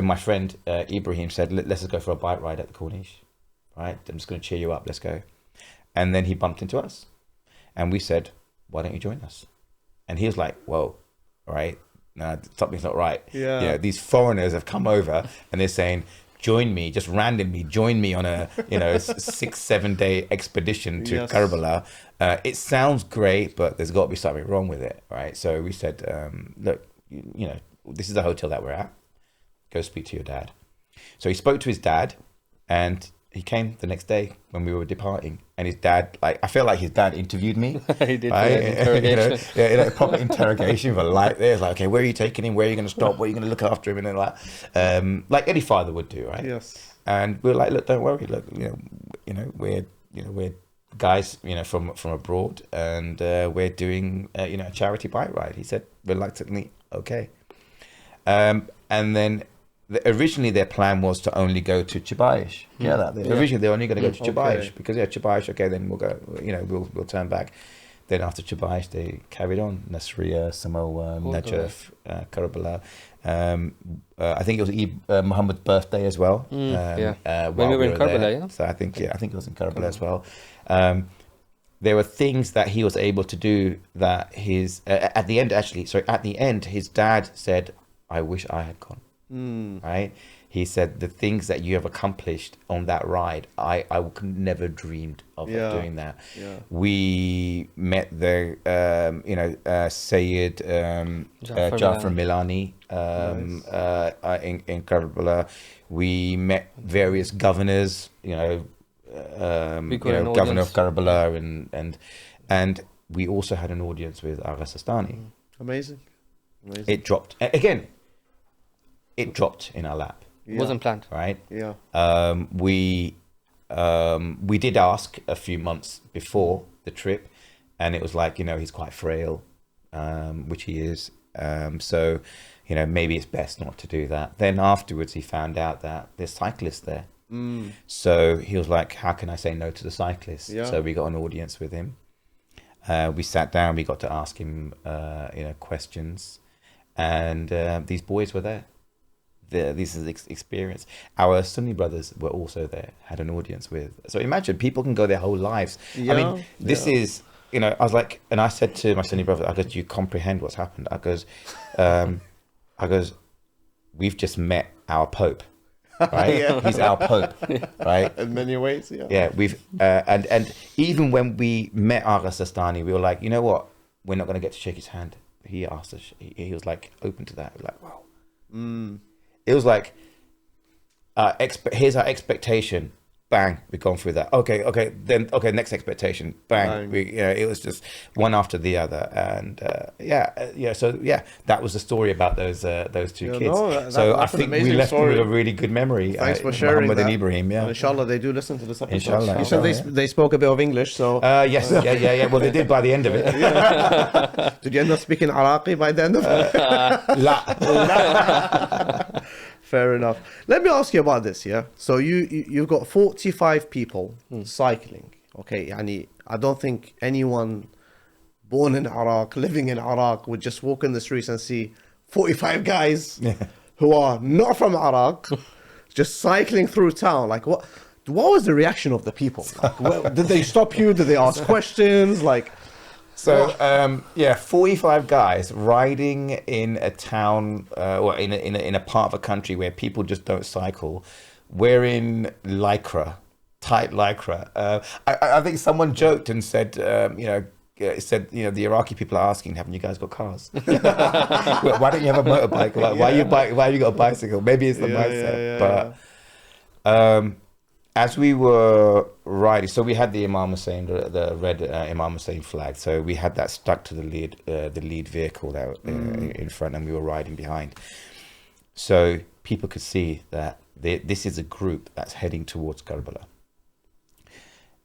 my friend Ibrahim said, let's just go for a bike ride at the Corniche, right? I'm just going to cheer you up. Let's go. And then he bumped into us and we said, why don't you join us? And he was like, whoa, right? No, something's not right. Yeah. These foreigners have come over and they're saying, join me, just randomly join me on a 6-7 day expedition to Yes. Karbala. It sounds great, but there's got to be something wrong with it, right? So we said, look, this is the hotel that we're at. Go speak to your dad. So he spoke to his dad and he came the next day when we were departing, and his dad, I felt like his dad interviewed me. He did right? interrogation. Proper interrogation with a light there. It's like, okay, where are you taking him? Where are you going to stop? Where are you going to look after him? And then like any father would do, right? Yes. And we're like, look, don't worry. Look, we're guys, from abroad, and we're doing a charity bike ride. He said reluctantly, okay. And then originally their plan was to only go to Chibaish. Originally they're only going to go to Chibaish because Chibaish. Okay, then we'll go. We'll turn back. Then after Chibaish, they carried on Nasriya, Samawah, Najaf, Karabala. I think it was Muhammad's birthday as well. When we were in Karbala, there. yeah. So I think it was in Karbala as well. There were things that he was able to do that at the end, his dad said, I wish I had gone. Right? He said the things that you have accomplished on that ride, I could never dreamed of doing that. Yeah. We met the Sayyid Jafar Milani in Karbala. We met various governors, governor of Karabala, and we also had an audience with Agha Sistani. Amazing. It dropped again. It dropped in our lap. It wasn't planned. Right? Yeah. We did ask a few months before the trip, and it was like, he's quite frail, which he is. So, maybe it's best not to do that. Then afterwards, he found out that there's cyclists there. So he was like, how can I say no to the cyclists? Yeah. So we got an audience with him. We sat down, we got to ask him, questions. And these boys were there. This is experience. Our Sunni brothers were also there, had an audience with. So imagine, people can go their whole lives. Yeah. I mean, this is, I was like, and I said to my Sunni brother, I go, do you comprehend what's happened? I goes, we've just met our Pope, right? Yeah. He's our Pope, right? In many ways, yeah. Yeah, we've, and even when we met Agha Sistani, we were like, you know what? We're not going to get to shake his hand. He asked us, he was like open to that. We're like, wow. It was like, here's our expectation. Bang, we've gone through that. Okay, next expectation. Bang. It was just one after the other. And so that was the story about those two kids. No, so I that's an think we amazing left them with story. a really good memory. Thanks for sharing Muhammad that. and Ibrahim, yeah. And inshallah, they do listen to this episode. Inshallah, You said they spoke a bit of English, so... Yes, yeah. Well, they did by the end of it. Did you end up speaking Iraqi by the end of it? La. Fair enough. Let me ask you about this, yeah? So you've got 45 people cycling, okay? Yani, I don't think anyone born in Iraq, living in Iraq, would just walk in the streets and see 45 guys who are not from Iraq just cycling through town. Like, what was the reaction of the people? Like, did they stop you? Did they ask questions? Like... So 45 guys riding in a town or in a part of a country where people just don't cycle, wearing tight lycra. I think someone joked and said, the Iraqi people are asking, haven't you guys got cars? Why don't you have a motorbike? Like, why have you got a bicycle? Maybe it's the mindset. But as we were riding, so we had the Imam Hussein, the red Imam Hussein flag. So we had that stuck to the lead vehicle that in front, and we were riding behind. So people could see that this is a group that's heading towards Karbala.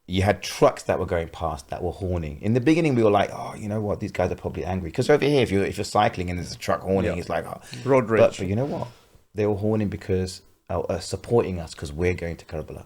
You had trucks that were going past that were horning. In the beginning, we were like, oh, you know what? These guys are probably angry. Because over here, if you're cycling and there's a truck horning, it's like, oh. Road rage. But you know what? They were horning because supporting us because we're going to Karbala.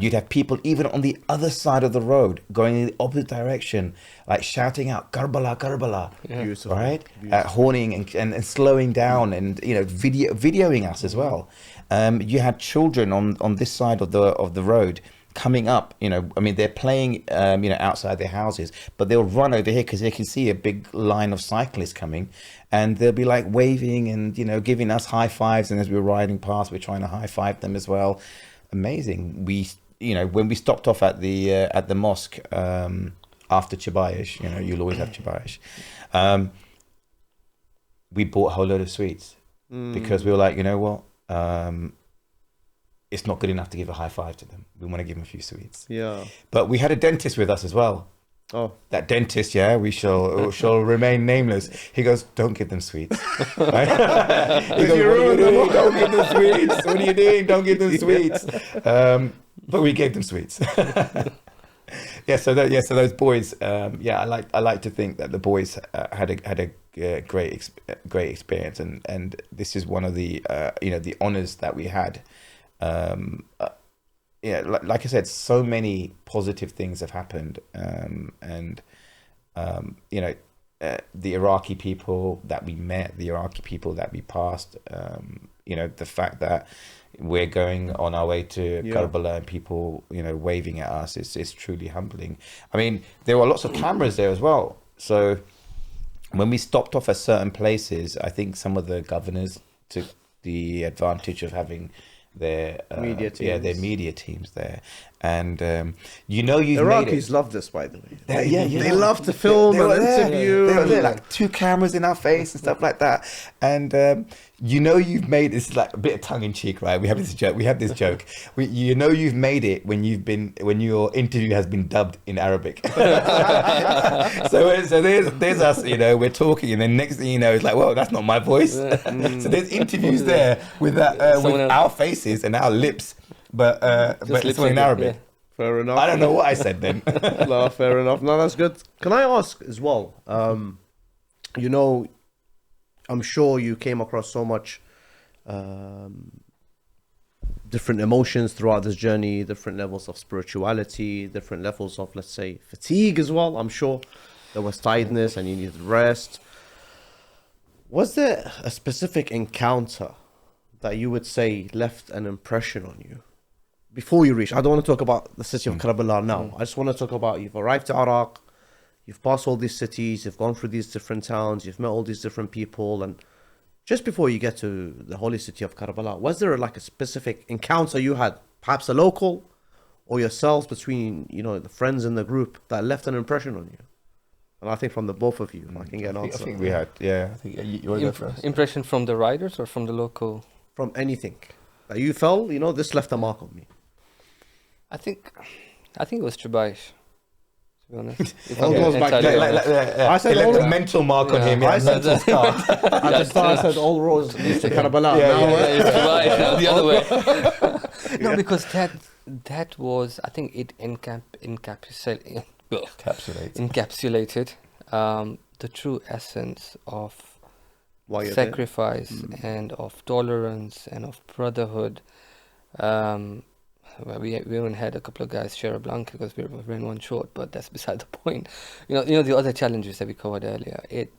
You'd have people even on the other side of the road going in the opposite direction, like shouting out Karbala, Karbala, Beautiful. right? Horning and slowing down and videoing us as well. You had children on this side of the road coming up. They're playing outside their houses, but they'll run over here because they can see a big line of cyclists coming, and they'll be like waving and giving us high fives. And as we're riding past, we're trying to high five them as well. Amazing. When we stopped off at the mosque after Chibayish, you'll always have Chibayish. We bought a whole load of sweets because we were like, you know what? It's not good enough to give a high five to them. We want to give them a few sweets. Yeah. But we had a dentist with us as well. Oh, that dentist, we shall remain nameless. He goes, don't give them sweets. Right? He goes, don't give them sweets. What are you doing? Don't give them sweets. But we gave them sweets. So those boys. I like to think that the boys had a great experience, and this is one of the the honors that we had. Like I said, so many positive things have happened, the Iraqi people that we met, the Iraqi people that we passed, the fact that we're going on our way to Karbala and people, waving at us, it's truly humbling. I mean, there were lots of cameras there as well. So when we stopped off at certain places, I think some of the governors took the advantage of having their media teams there, and you've Iraqis made it. love this, by the way. They love to film and interview. They were there, like 2 cameras in our face and stuff like that, and you've made this, like a bit of tongue in cheek, right? We have this joke. You've made it when your interview has been dubbed in Arabic. so there's us, we're talking, and then next thing you know, it's like, whoa, that's not my voice. So there's interviews there with that with our faces and our lips, but it's in Arabic. Fair enough. I don't know what I said then. No, fair enough. No, that's good. Can I ask as well? I'm sure you came across so much different emotions throughout this journey, different levels of spirituality, different levels of, let's say, fatigue as well. I'm sure there was tiredness and you needed rest. Was there a specific encounter that you would say left an impression on you before you reached? I don't want to talk about the city of Karbala now. I just want to talk about, you've arrived to Iraq, you've passed all these cities, you've gone through these different towns, you've met all these different people, and just before you get to the holy city of Karbala, was there like a specific encounter you had, perhaps a local or yourselves, between, you know, the friends in the group, that left an impression on you? And I think from the both of you, I can get an answer. I think we had, yeah. I think you want to go first. Impression from the riders or from the local? From anything that you felt, you know, this left a mark on me. I think it was Chubaish, to be honest. All goes back there. I said left a mental mark on him. I said just thought I said all roads lead to Karabala. It's Chubaish, the other way. No, because that was, I think it encapsulated the true essence of sacrifice and of tolerance and of brotherhood. Well, we even had a couple of guys share a blanket because we were in one short, but that's beside the point. You know the other challenges that we covered earlier. It's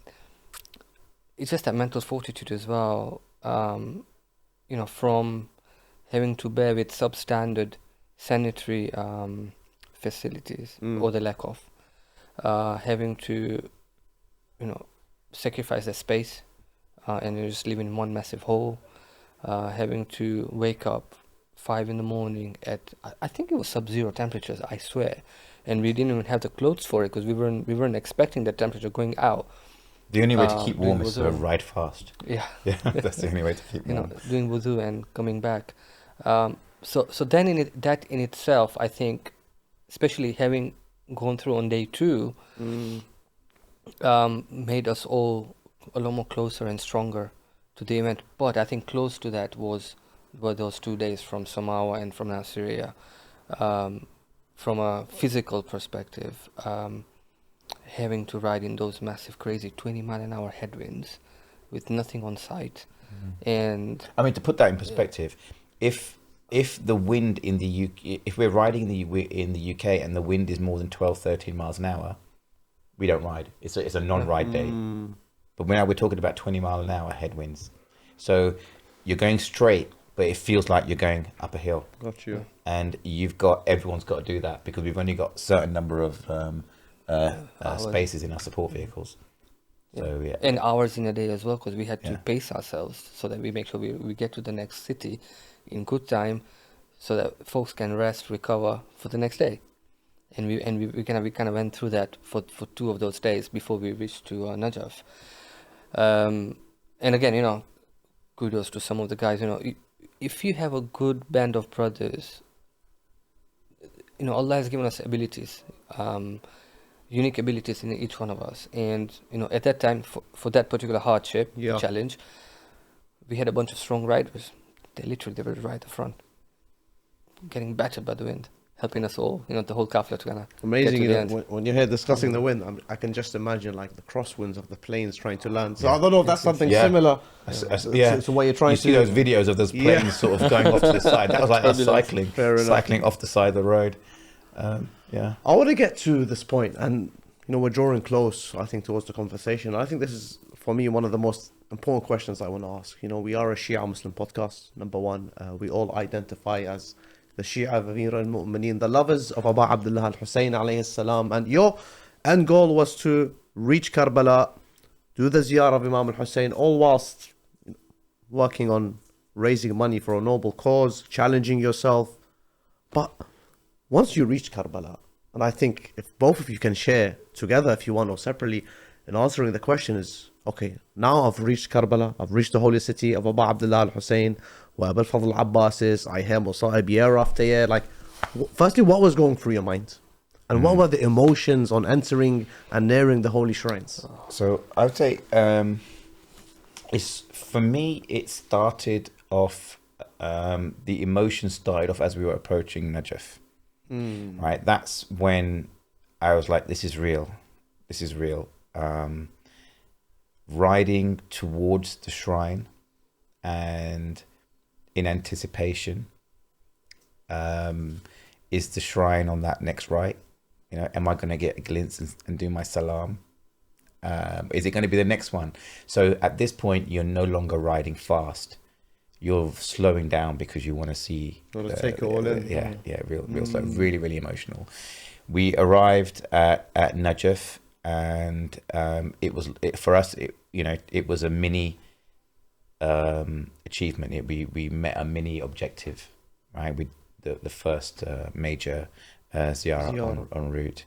just that mental fortitude as well. You know, from having to bear with substandard sanitary facilities or the lack of, having to, you know, sacrifice their space, and you're just living in one massive hole, having to wake up 5 a.m. at, I think it was sub-zero temperatures, I swear, and we didn't even have the clothes for it because we weren't expecting that temperature going out. The only way to keep warm is to ride fast. Yeah, that's the only way to keep warm. You know, doing wudu and coming back. So then that in itself, I think, especially having gone through on day 2, made us all a lot more closer and stronger to the event. But I think close to that were those 2 days from Samawah and from Nasiriyah. From a physical perspective, having to ride in those massive, crazy 20-mile-an-hour headwinds with nothing on sight. And I mean, to put that in perspective, if the wind in the UK, if we're riding in the UK and the wind is more than 12, 13 miles an hour, we don't ride. It's a non-ride day. But now we're talking about 20-mile-an-hour headwinds. So you're going straight, but it feels like you're going up a hill. Got you. And everyone's got to do that because we've only got a certain number of spaces in our support vehicles. So yeah. And hours in a day as well, because we had to pace ourselves so that we make sure we get to the next city in good time, so that folks can rest, recover for the next day. And we kind of went through that for 2 of those days before we reached to Najaf. And again, you know, kudos to some of the guys. You know, if you have a good band of brothers, you know, Allah has given us abilities, unique abilities in each one of us. And, you know, at that time, for that particular hardship challenge, we had a bunch of strong riders. They were right at the front, getting battered by the wind, helping us all, you know, the whole kafla to kind of amazing. You know, when you're here discussing the wind, I can just imagine like the crosswinds of the planes trying to land. So I don't know if that's something similar. To what you're trying to see those videos of those planes sort of going off to the side. That was like us cycling off the side of the road. I want to get to this point, and you know, we're drawing close, I think, towards the conversation. I think this is, for me, one of the most important questions I want to ask. You know, we are a Shia Muslim podcast, number one. We all identify as the Shia of Amir al-Mu'mineen, the lovers of Abu Abdullah al-Hussein alayhi salam. And your end goal was to reach Karbala, do the ziyarah of Imam al-Hussein, all whilst working on raising money for a noble cause, challenging yourself. But once you reached Karbala, and I think if both of you can share together, if you want, or separately, in answering the question is, okay, now I've reached Karbala, I've reached the holy city of Abu Abdullah al-Hussein, where Abul Fadl Abbas is, I hear Musa'ib year after year. Like, firstly, what was going through your mind? And what were the emotions on entering and nearing the holy shrines? So I would say, for me, it started off, the emotions started off as we were approaching Najaf. Right, that's when I was like, this is real. riding towards the shrine and in anticipation, is the shrine on that next right? You know, am I going to get a glimpse and do my salam? Is it going to be the next one? So at this point, you're no longer riding fast. You're slowing down because you want to see. Take it all in. Real slow. Really, really emotional. We arrived at Najaf, and for us. It was a mini achievement. We met a mini objective, right? We the first major ziyarah en route,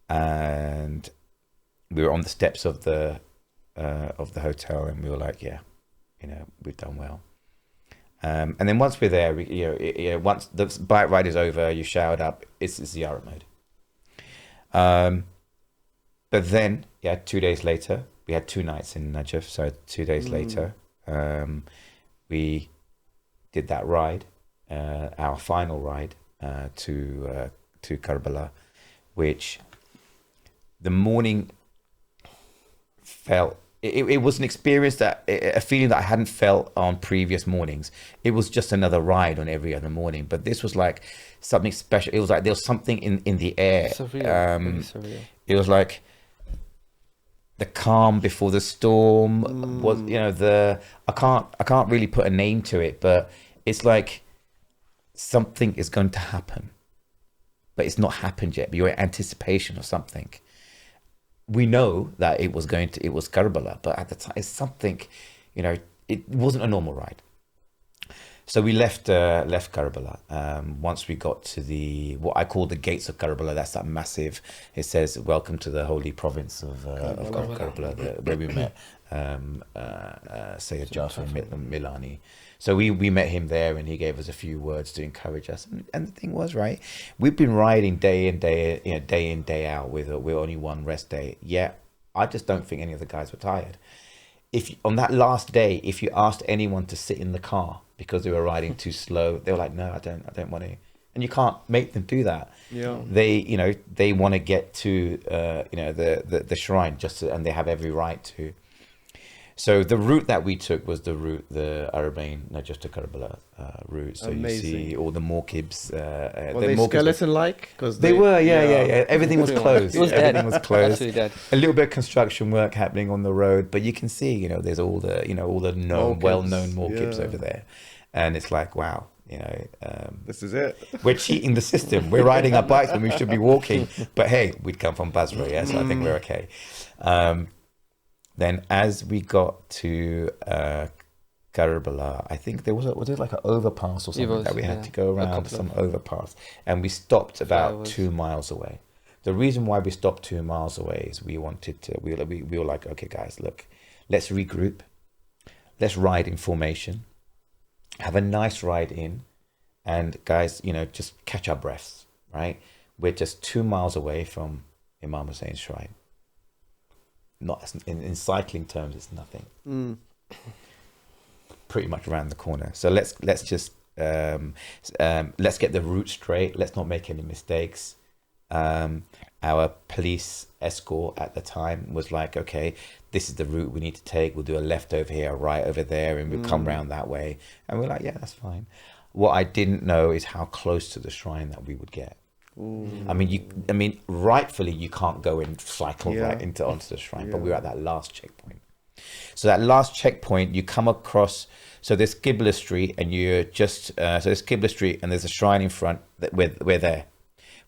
and we were on the steps of the hotel, and we were like, yeah, we've done well. And then once we're there, once the bike ride is over, you showered up, it's ziyarah mode. But then, 2 days later, we had 2 nights in Najaf. So 2 days later, we did that ride, our final ride to Karbala, which the morning felt. It was an experience a feeling that I hadn't felt on previous mornings. It was just another ride on every other morning, but this was like something special. It was like there was something in the air. Surreal. Surreal. It was like the calm before the storm. Was I can't really put a name to it, but it's like something is going to happen, but it's not happened yet. But you're in anticipation of something. We know that it was Karbala, but at the time, it's something, it wasn't a normal ride. So we left Karbala. Once we got to what I call the gates of Karbala, that's that massive. It says, "Welcome to the holy province of Karbala," where we met Sayyid Jafar Milani. So we met him there, and he gave us a few words to encourage us. And the thing was, right, we've been riding day in day out with only one rest day. Yeah, I just don't think any of the guys were tired. If on that last day, if you asked anyone to sit in the car because they were riding too slow, they were like, "No, I don't want to." And you can't make them do that. Yeah, they want to get to the shrine and they have every right to. So the route that we took was the Arbain Najaf to Karbala route. So Amazing. You see all the Morkibs. Were they skeleton-like? Because they were, yeah. Everything was closed. Everything was closed. Absolutely dead. A little bit of construction work happening on the road, but you can see, there's all the well-known Morkibs over there, and it's like, wow, this is it. We're cheating the system. We're riding our bikes when we should be walking. But hey, we'd come from Basra, so I think we're okay. Then as we got to Karabala, I think was it like an overpass or something that we had to go around, some overpass, and we stopped about 2 miles away. The reason why we stopped 2 miles away is we were like, okay guys, look, let's regroup, let's ride in formation, have a nice ride in, and guys, just catch our breaths, right? We're just 2 miles away from Imam Hussein's shrine. Not in cycling terms, it's nothing. Pretty much around the corner. So let's just let's get the route straight. Let's not make any mistakes. Our police escort at the time was like, okay, this is the route we need to take. We'll do a left over here, a right over there, and we'll come round that way. And we're like, yeah, that's fine. What I didn't know is how close to the shrine that we would get. I mean, rightfully you can't go and cycle right onto the shrine, but we were at that last checkpoint. So that last checkpoint, you come across. So there's Gibla Street, and you're just so there's Gibla Street, and there's a shrine in front that we're there.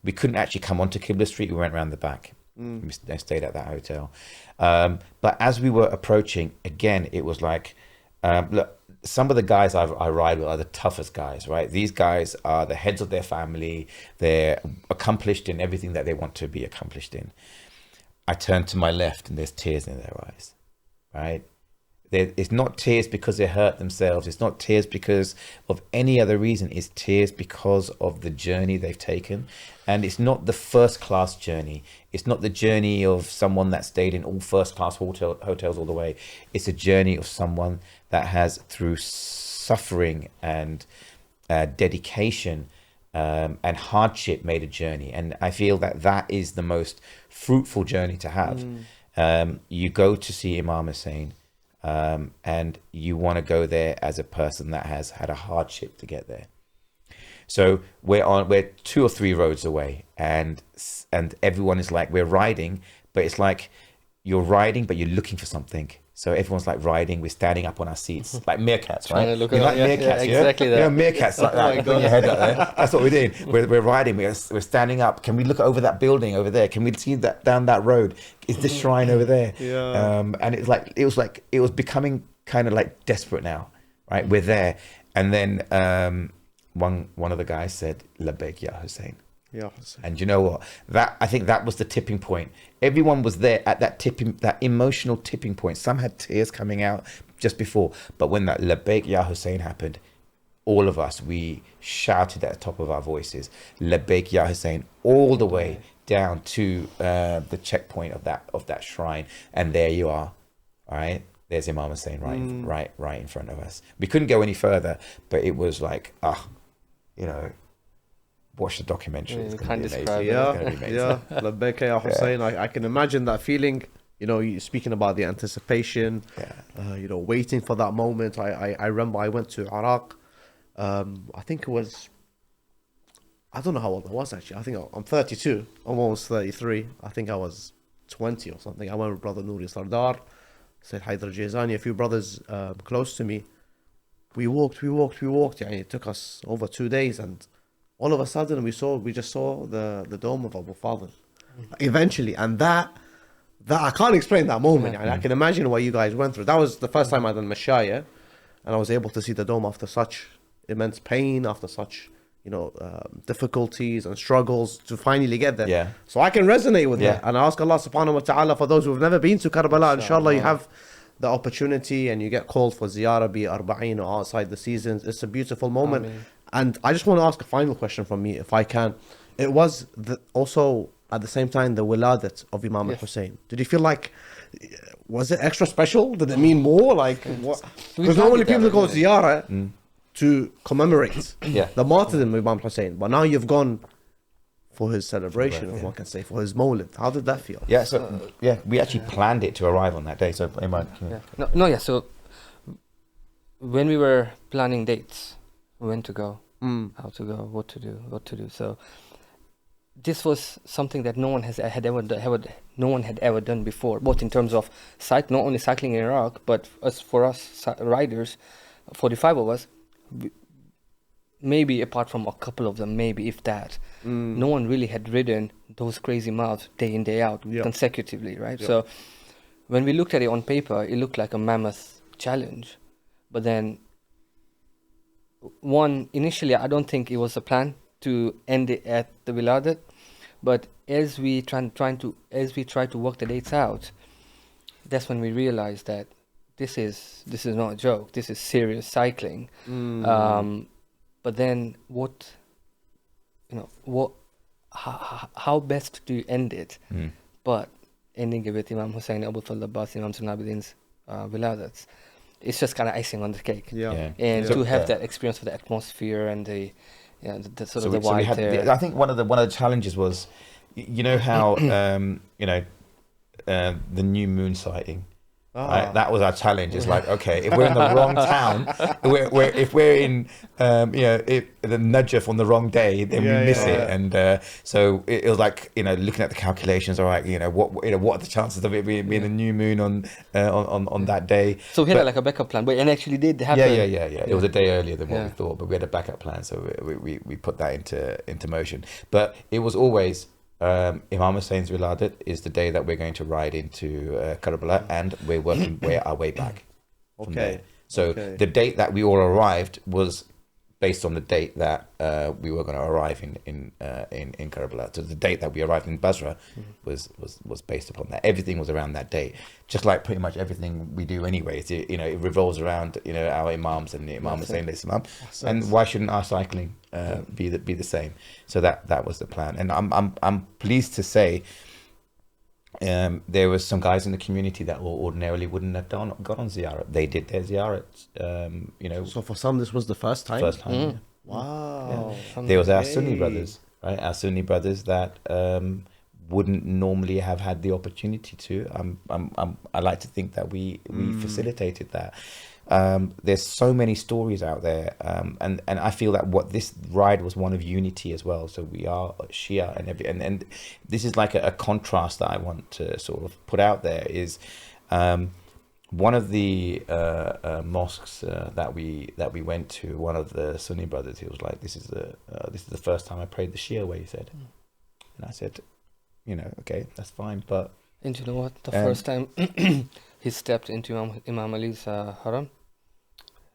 We couldn't actually come onto Gibla Street. We went around the back. We stayed at that hotel. But as we were approaching, again, it was like, look. Some of the guys I ride with are the toughest guys, right? These guys are the heads of their family. They're accomplished in everything that they want to be accomplished in. I turn to my left and there's tears in their eyes, right? It's not tears because they hurt themselves. It's not tears because of any other reason. It's tears because of the journey they've taken. And it's not the first class journey. It's not the journey of someone that stayed in all first class hotels all the way. It's a journey of someone that has, through suffering and dedication and hardship, made a journey. And I feel that is the most fruitful journey to have. You go to see Imam Hussein, and you want to go there as a person that has had a hardship to get there. So we're 2 or 3 roads away, and everyone is like, we're riding, but it's like you're riding, but you're looking for something. So everyone's like riding, we're standing up on our seats, like meerkats, right? Look You're like meerkats, yeah? exactly that. You know, meerkats like that. Bring your head up there. That's what we're doing. We're riding, we're standing up. Can we look over that building over there? Can we see that down that road? Is the shrine over there? Yeah. And it was becoming kind of like desperate now, right? We're there, and then one of the guys said, "Labbaik ya Hussein." Yeah. And you know what? I think that was the tipping point. Everyone was there at that emotional tipping point. Some had tears coming out just before, but when that Labbaik ya Hussein happened, all of us, we shouted at the top of our voices, Labbaik ya Hussein, all the way down to the checkpoint of that shrine, and there you are. All right, there's Imam Hussein right in front of us. We couldn't go any further, but it was like, watch the documentary. It's going to be amazing. Yeah. Labbaik ya Hussein. I can imagine that feeling. You speaking about the anticipation. Waiting for that moment. I remember I went to Iraq. I think it was. I don't know how old I was actually. I think I'm 32, almost 33. I think I was 20 or something. I went with brother Nouri Sardar, Said Haidar Jazani, a few brothers close to me. We walked. Yeah, it took us over 2 days, and all of a sudden we just saw the dome of Abu Fadl eventually, and that I can't explain that moment. I can imagine what you guys went through. That was the first time I done Mashaya, and I was able to see the dome after such immense pain, after such difficulties and struggles to finally get there. Yeah. So I can resonate with that, and I ask Allah subhanahu wa ta'ala for those who've never been to Karbala, inshallah you have the opportunity and you get called for ziyarah, be arba'in or outside the seasons. It's a beautiful moment. Ameen. And I just want to ask a final question from me, if I can. It was also at the same time the Wiladat of Imam Hussein. Did you feel like, was it extra special? Did it mean more? Like, what? Because normally people go ziyarah to commemorate the martyrdom of Imam Hussein, but now you've gone for his celebration, if one can say, for his Mawlid. How did that feel? Yeah, so we actually planned it to arrive on that day. So, So when we were planning dates, when to go, how to go, what to do. So this was something that no one had ever done before, both in terms of not only cycling in Iraq, but for us riders, 45 of us, maybe apart from a couple of them, maybe if that, no one really had ridden those crazy miles day in, day out, consecutively, right? So when we looked at it on paper, it looked like a mammoth challenge. But then, initially, I don't think it was a plan to end it at the Wiladat, but as we try to work the dates out, that's when we realized that this is not a joke. This is serious cycling. But then how best do you end it? But ending it with Imam Hussein, Abu Talib Abbas, Imam Abidin's Wiladats, it's just kind of icing on the cake. And to have that experience of the atmosphere and the sort of the white there. I think one of the challenges was, how the new moon sighting. Right? That was our challenge. It's like, okay, if we're in the wrong town, if we're in the Najaf on the wrong day, then we miss it. And so it was like, looking at the calculations. All right, what are the chances of it being a new moon on that day? So we had like a backup plan, but it actually did happen. Yeah. It was a day earlier than what we thought, but we had a backup plan, so we put that into motion. But it was always. Imam Hussein's Wiladat is the day that we're going to ride into Karabala, and we're working our way back from there. So the date that we all arrived was based on the date that we were going to arrive in Karabala. So the date that we arrived in Basra was based upon that. Everything was around that date, just like pretty much everything we do anyway. It revolves around our imams and the Imam Hussein Islam. And why shouldn't our cycling be the same? So that was the plan. And I'm pleased to say there was some guys in the community that ordinarily wouldn't have gone on ziyarat. They did their ziyarat. So for some, this was the first time. Wow. Yeah. There was our Sunni brothers, right? Our Sunni brothers that wouldn't normally have had the opportunity to. I like to think that we facilitated that. There's so many stories out there, and I feel that what this ride was one of unity as well. So we are Shia and this is like a contrast that I want to sort of put out there is one of the mosques that we went to, one of the Sunni brothers, he was like, this is the first time I prayed the Shia way, he said. And I said, okay, that's fine, but And you know what? The first time he stepped into Imam Ali's haram,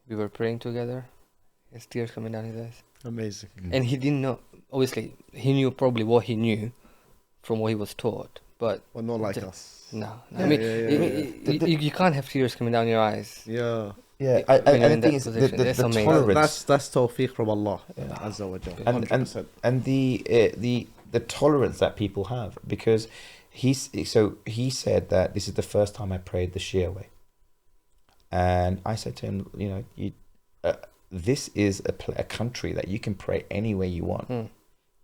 we were praying together. His tears coming down his eyes. Amazing. And he didn't know. Obviously, he knew probably what he knew from what he was taught. But Well, not like us. no. Yeah, I mean, yeah. you can't have tears coming down your eyes. Yeah. yeah, When you're I in think that it's position, the it's amazing. tolerance. That's tawfiq from Allah Azza wa Jalla. 100%. and the tolerance that people have, because he said that this is the first time I prayed the Shia way, and I said to him, this is a country that you can pray any way you want,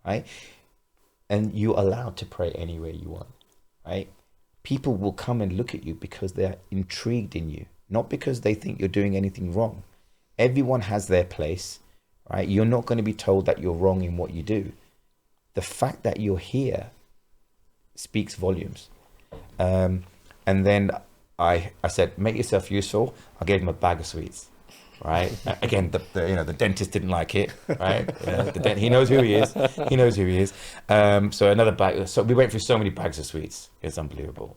right? And you're allowed to pray any way you want, right? People will come and look at you because they're intrigued in you, not because they think you're doing anything wrong. Everyone has their place, right? You're not going to be told that you're wrong in what you do. The fact that you're here speaks volumes. And then I said, make yourself useful. I gave him a bag of sweets, right? Again, the dentist didn't like it, right? He knows who he is. He knows who he is. So another bag. So we went through so many bags of sweets. It's unbelievable,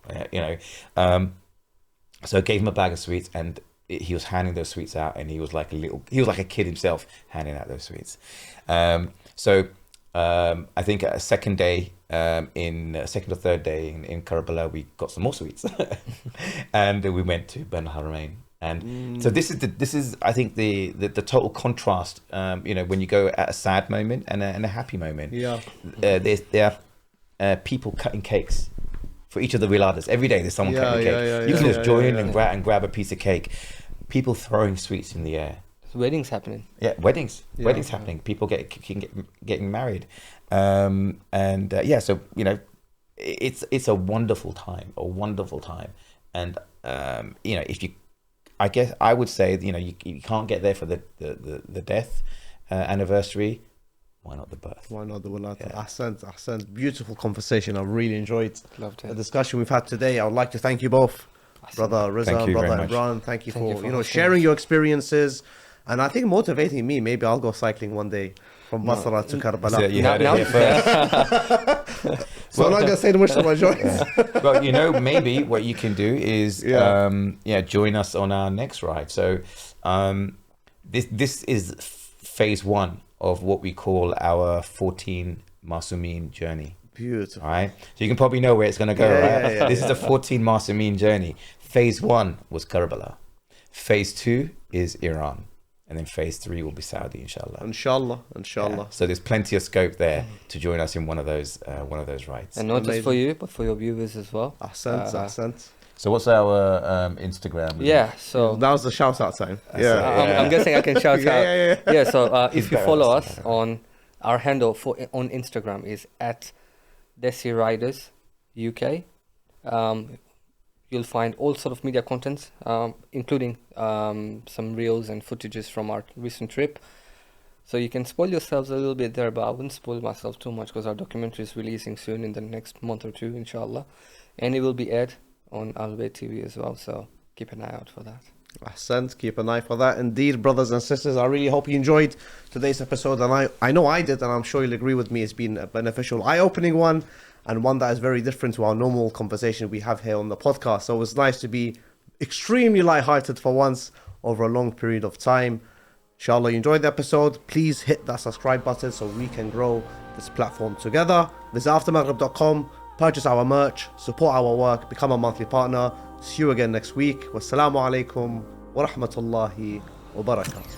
so I gave him a bag of sweets, and he was handing those sweets out, and he was like a kid himself handing out those sweets. I think a second or third day in Karabala, we got some more sweets, and we went to Ben Haramain. And so this is I think the total contrast. When you go at a sad moment and a happy moment. Yeah. There are people cutting cakes for each of the Wiladas. Every day there's someone cutting a cake. You can just join in and grab a piece of cake. People throwing sweets in the air. Weddings happening. Yeah, weddings happening. People getting married, so it's a wonderful time, and I guess I would say you can't get there for the death anniversary. Why not the birth? Why not the Wiladat? Ahsant. Beautiful conversation. I really enjoyed Loved it. the discussion we've had today. I would like to thank you both, Brother Riza, Thank you Brother very much. Imran. Thank you Thank you for for hosting sharing us. your experiences, and I think motivating me. Maybe I'll go cycling one day from Basra to Karbala. So you heard it here first. So I'm not gonna say too much to my joints. Well, maybe what you can do is join us on our next ride. So this is phase 1 of what we call our 14 Masumeen journey. Beautiful. All right, so you can probably know where it's going to go, right? Yeah, This is the 14 Masumeen journey. Phase 1 was Karbala. Phase 2 is Iran, and then phase 3 will be Saudi, inshallah. Inshallah. Yeah. So there's plenty of scope there to join us in one of those rides. And not Amazing. just for you, but for your viewers as well. Ahsant. So what's our Instagram? Yeah, so Now's the shout out time. I'm guessing I can shout out. Yeah. So if you better follow us. us on our handle on Instagram is at Desi Riders UK. You'll find all sort of media contents, including some reels and footages from our recent trip. So you can spoil yourselves a little bit there, but I wouldn't spoil myself too much because our documentary is releasing soon in the next month or two, inshallah. And it will be aired on Al-Bayt TV as well, so keep an eye out for that. Ahsant, keep an eye for that. Indeed, brothers and sisters, I really hope you enjoyed today's episode, and I know I did, and I'm sure you'll agree with me. It's been a beneficial, eye-opening one, and one that is very different to our normal conversation we have here on the podcast. So it was nice to be extremely light-hearted for once over a long period of time. Inshallah, you enjoyed the episode. Please hit that subscribe button so we can grow this platform together. Visit aftermaghrib.com, purchase our merch, support our work, become a monthly partner. See you again next week. Wassalamu alaikum wa rahmatullahi wa barakatuh.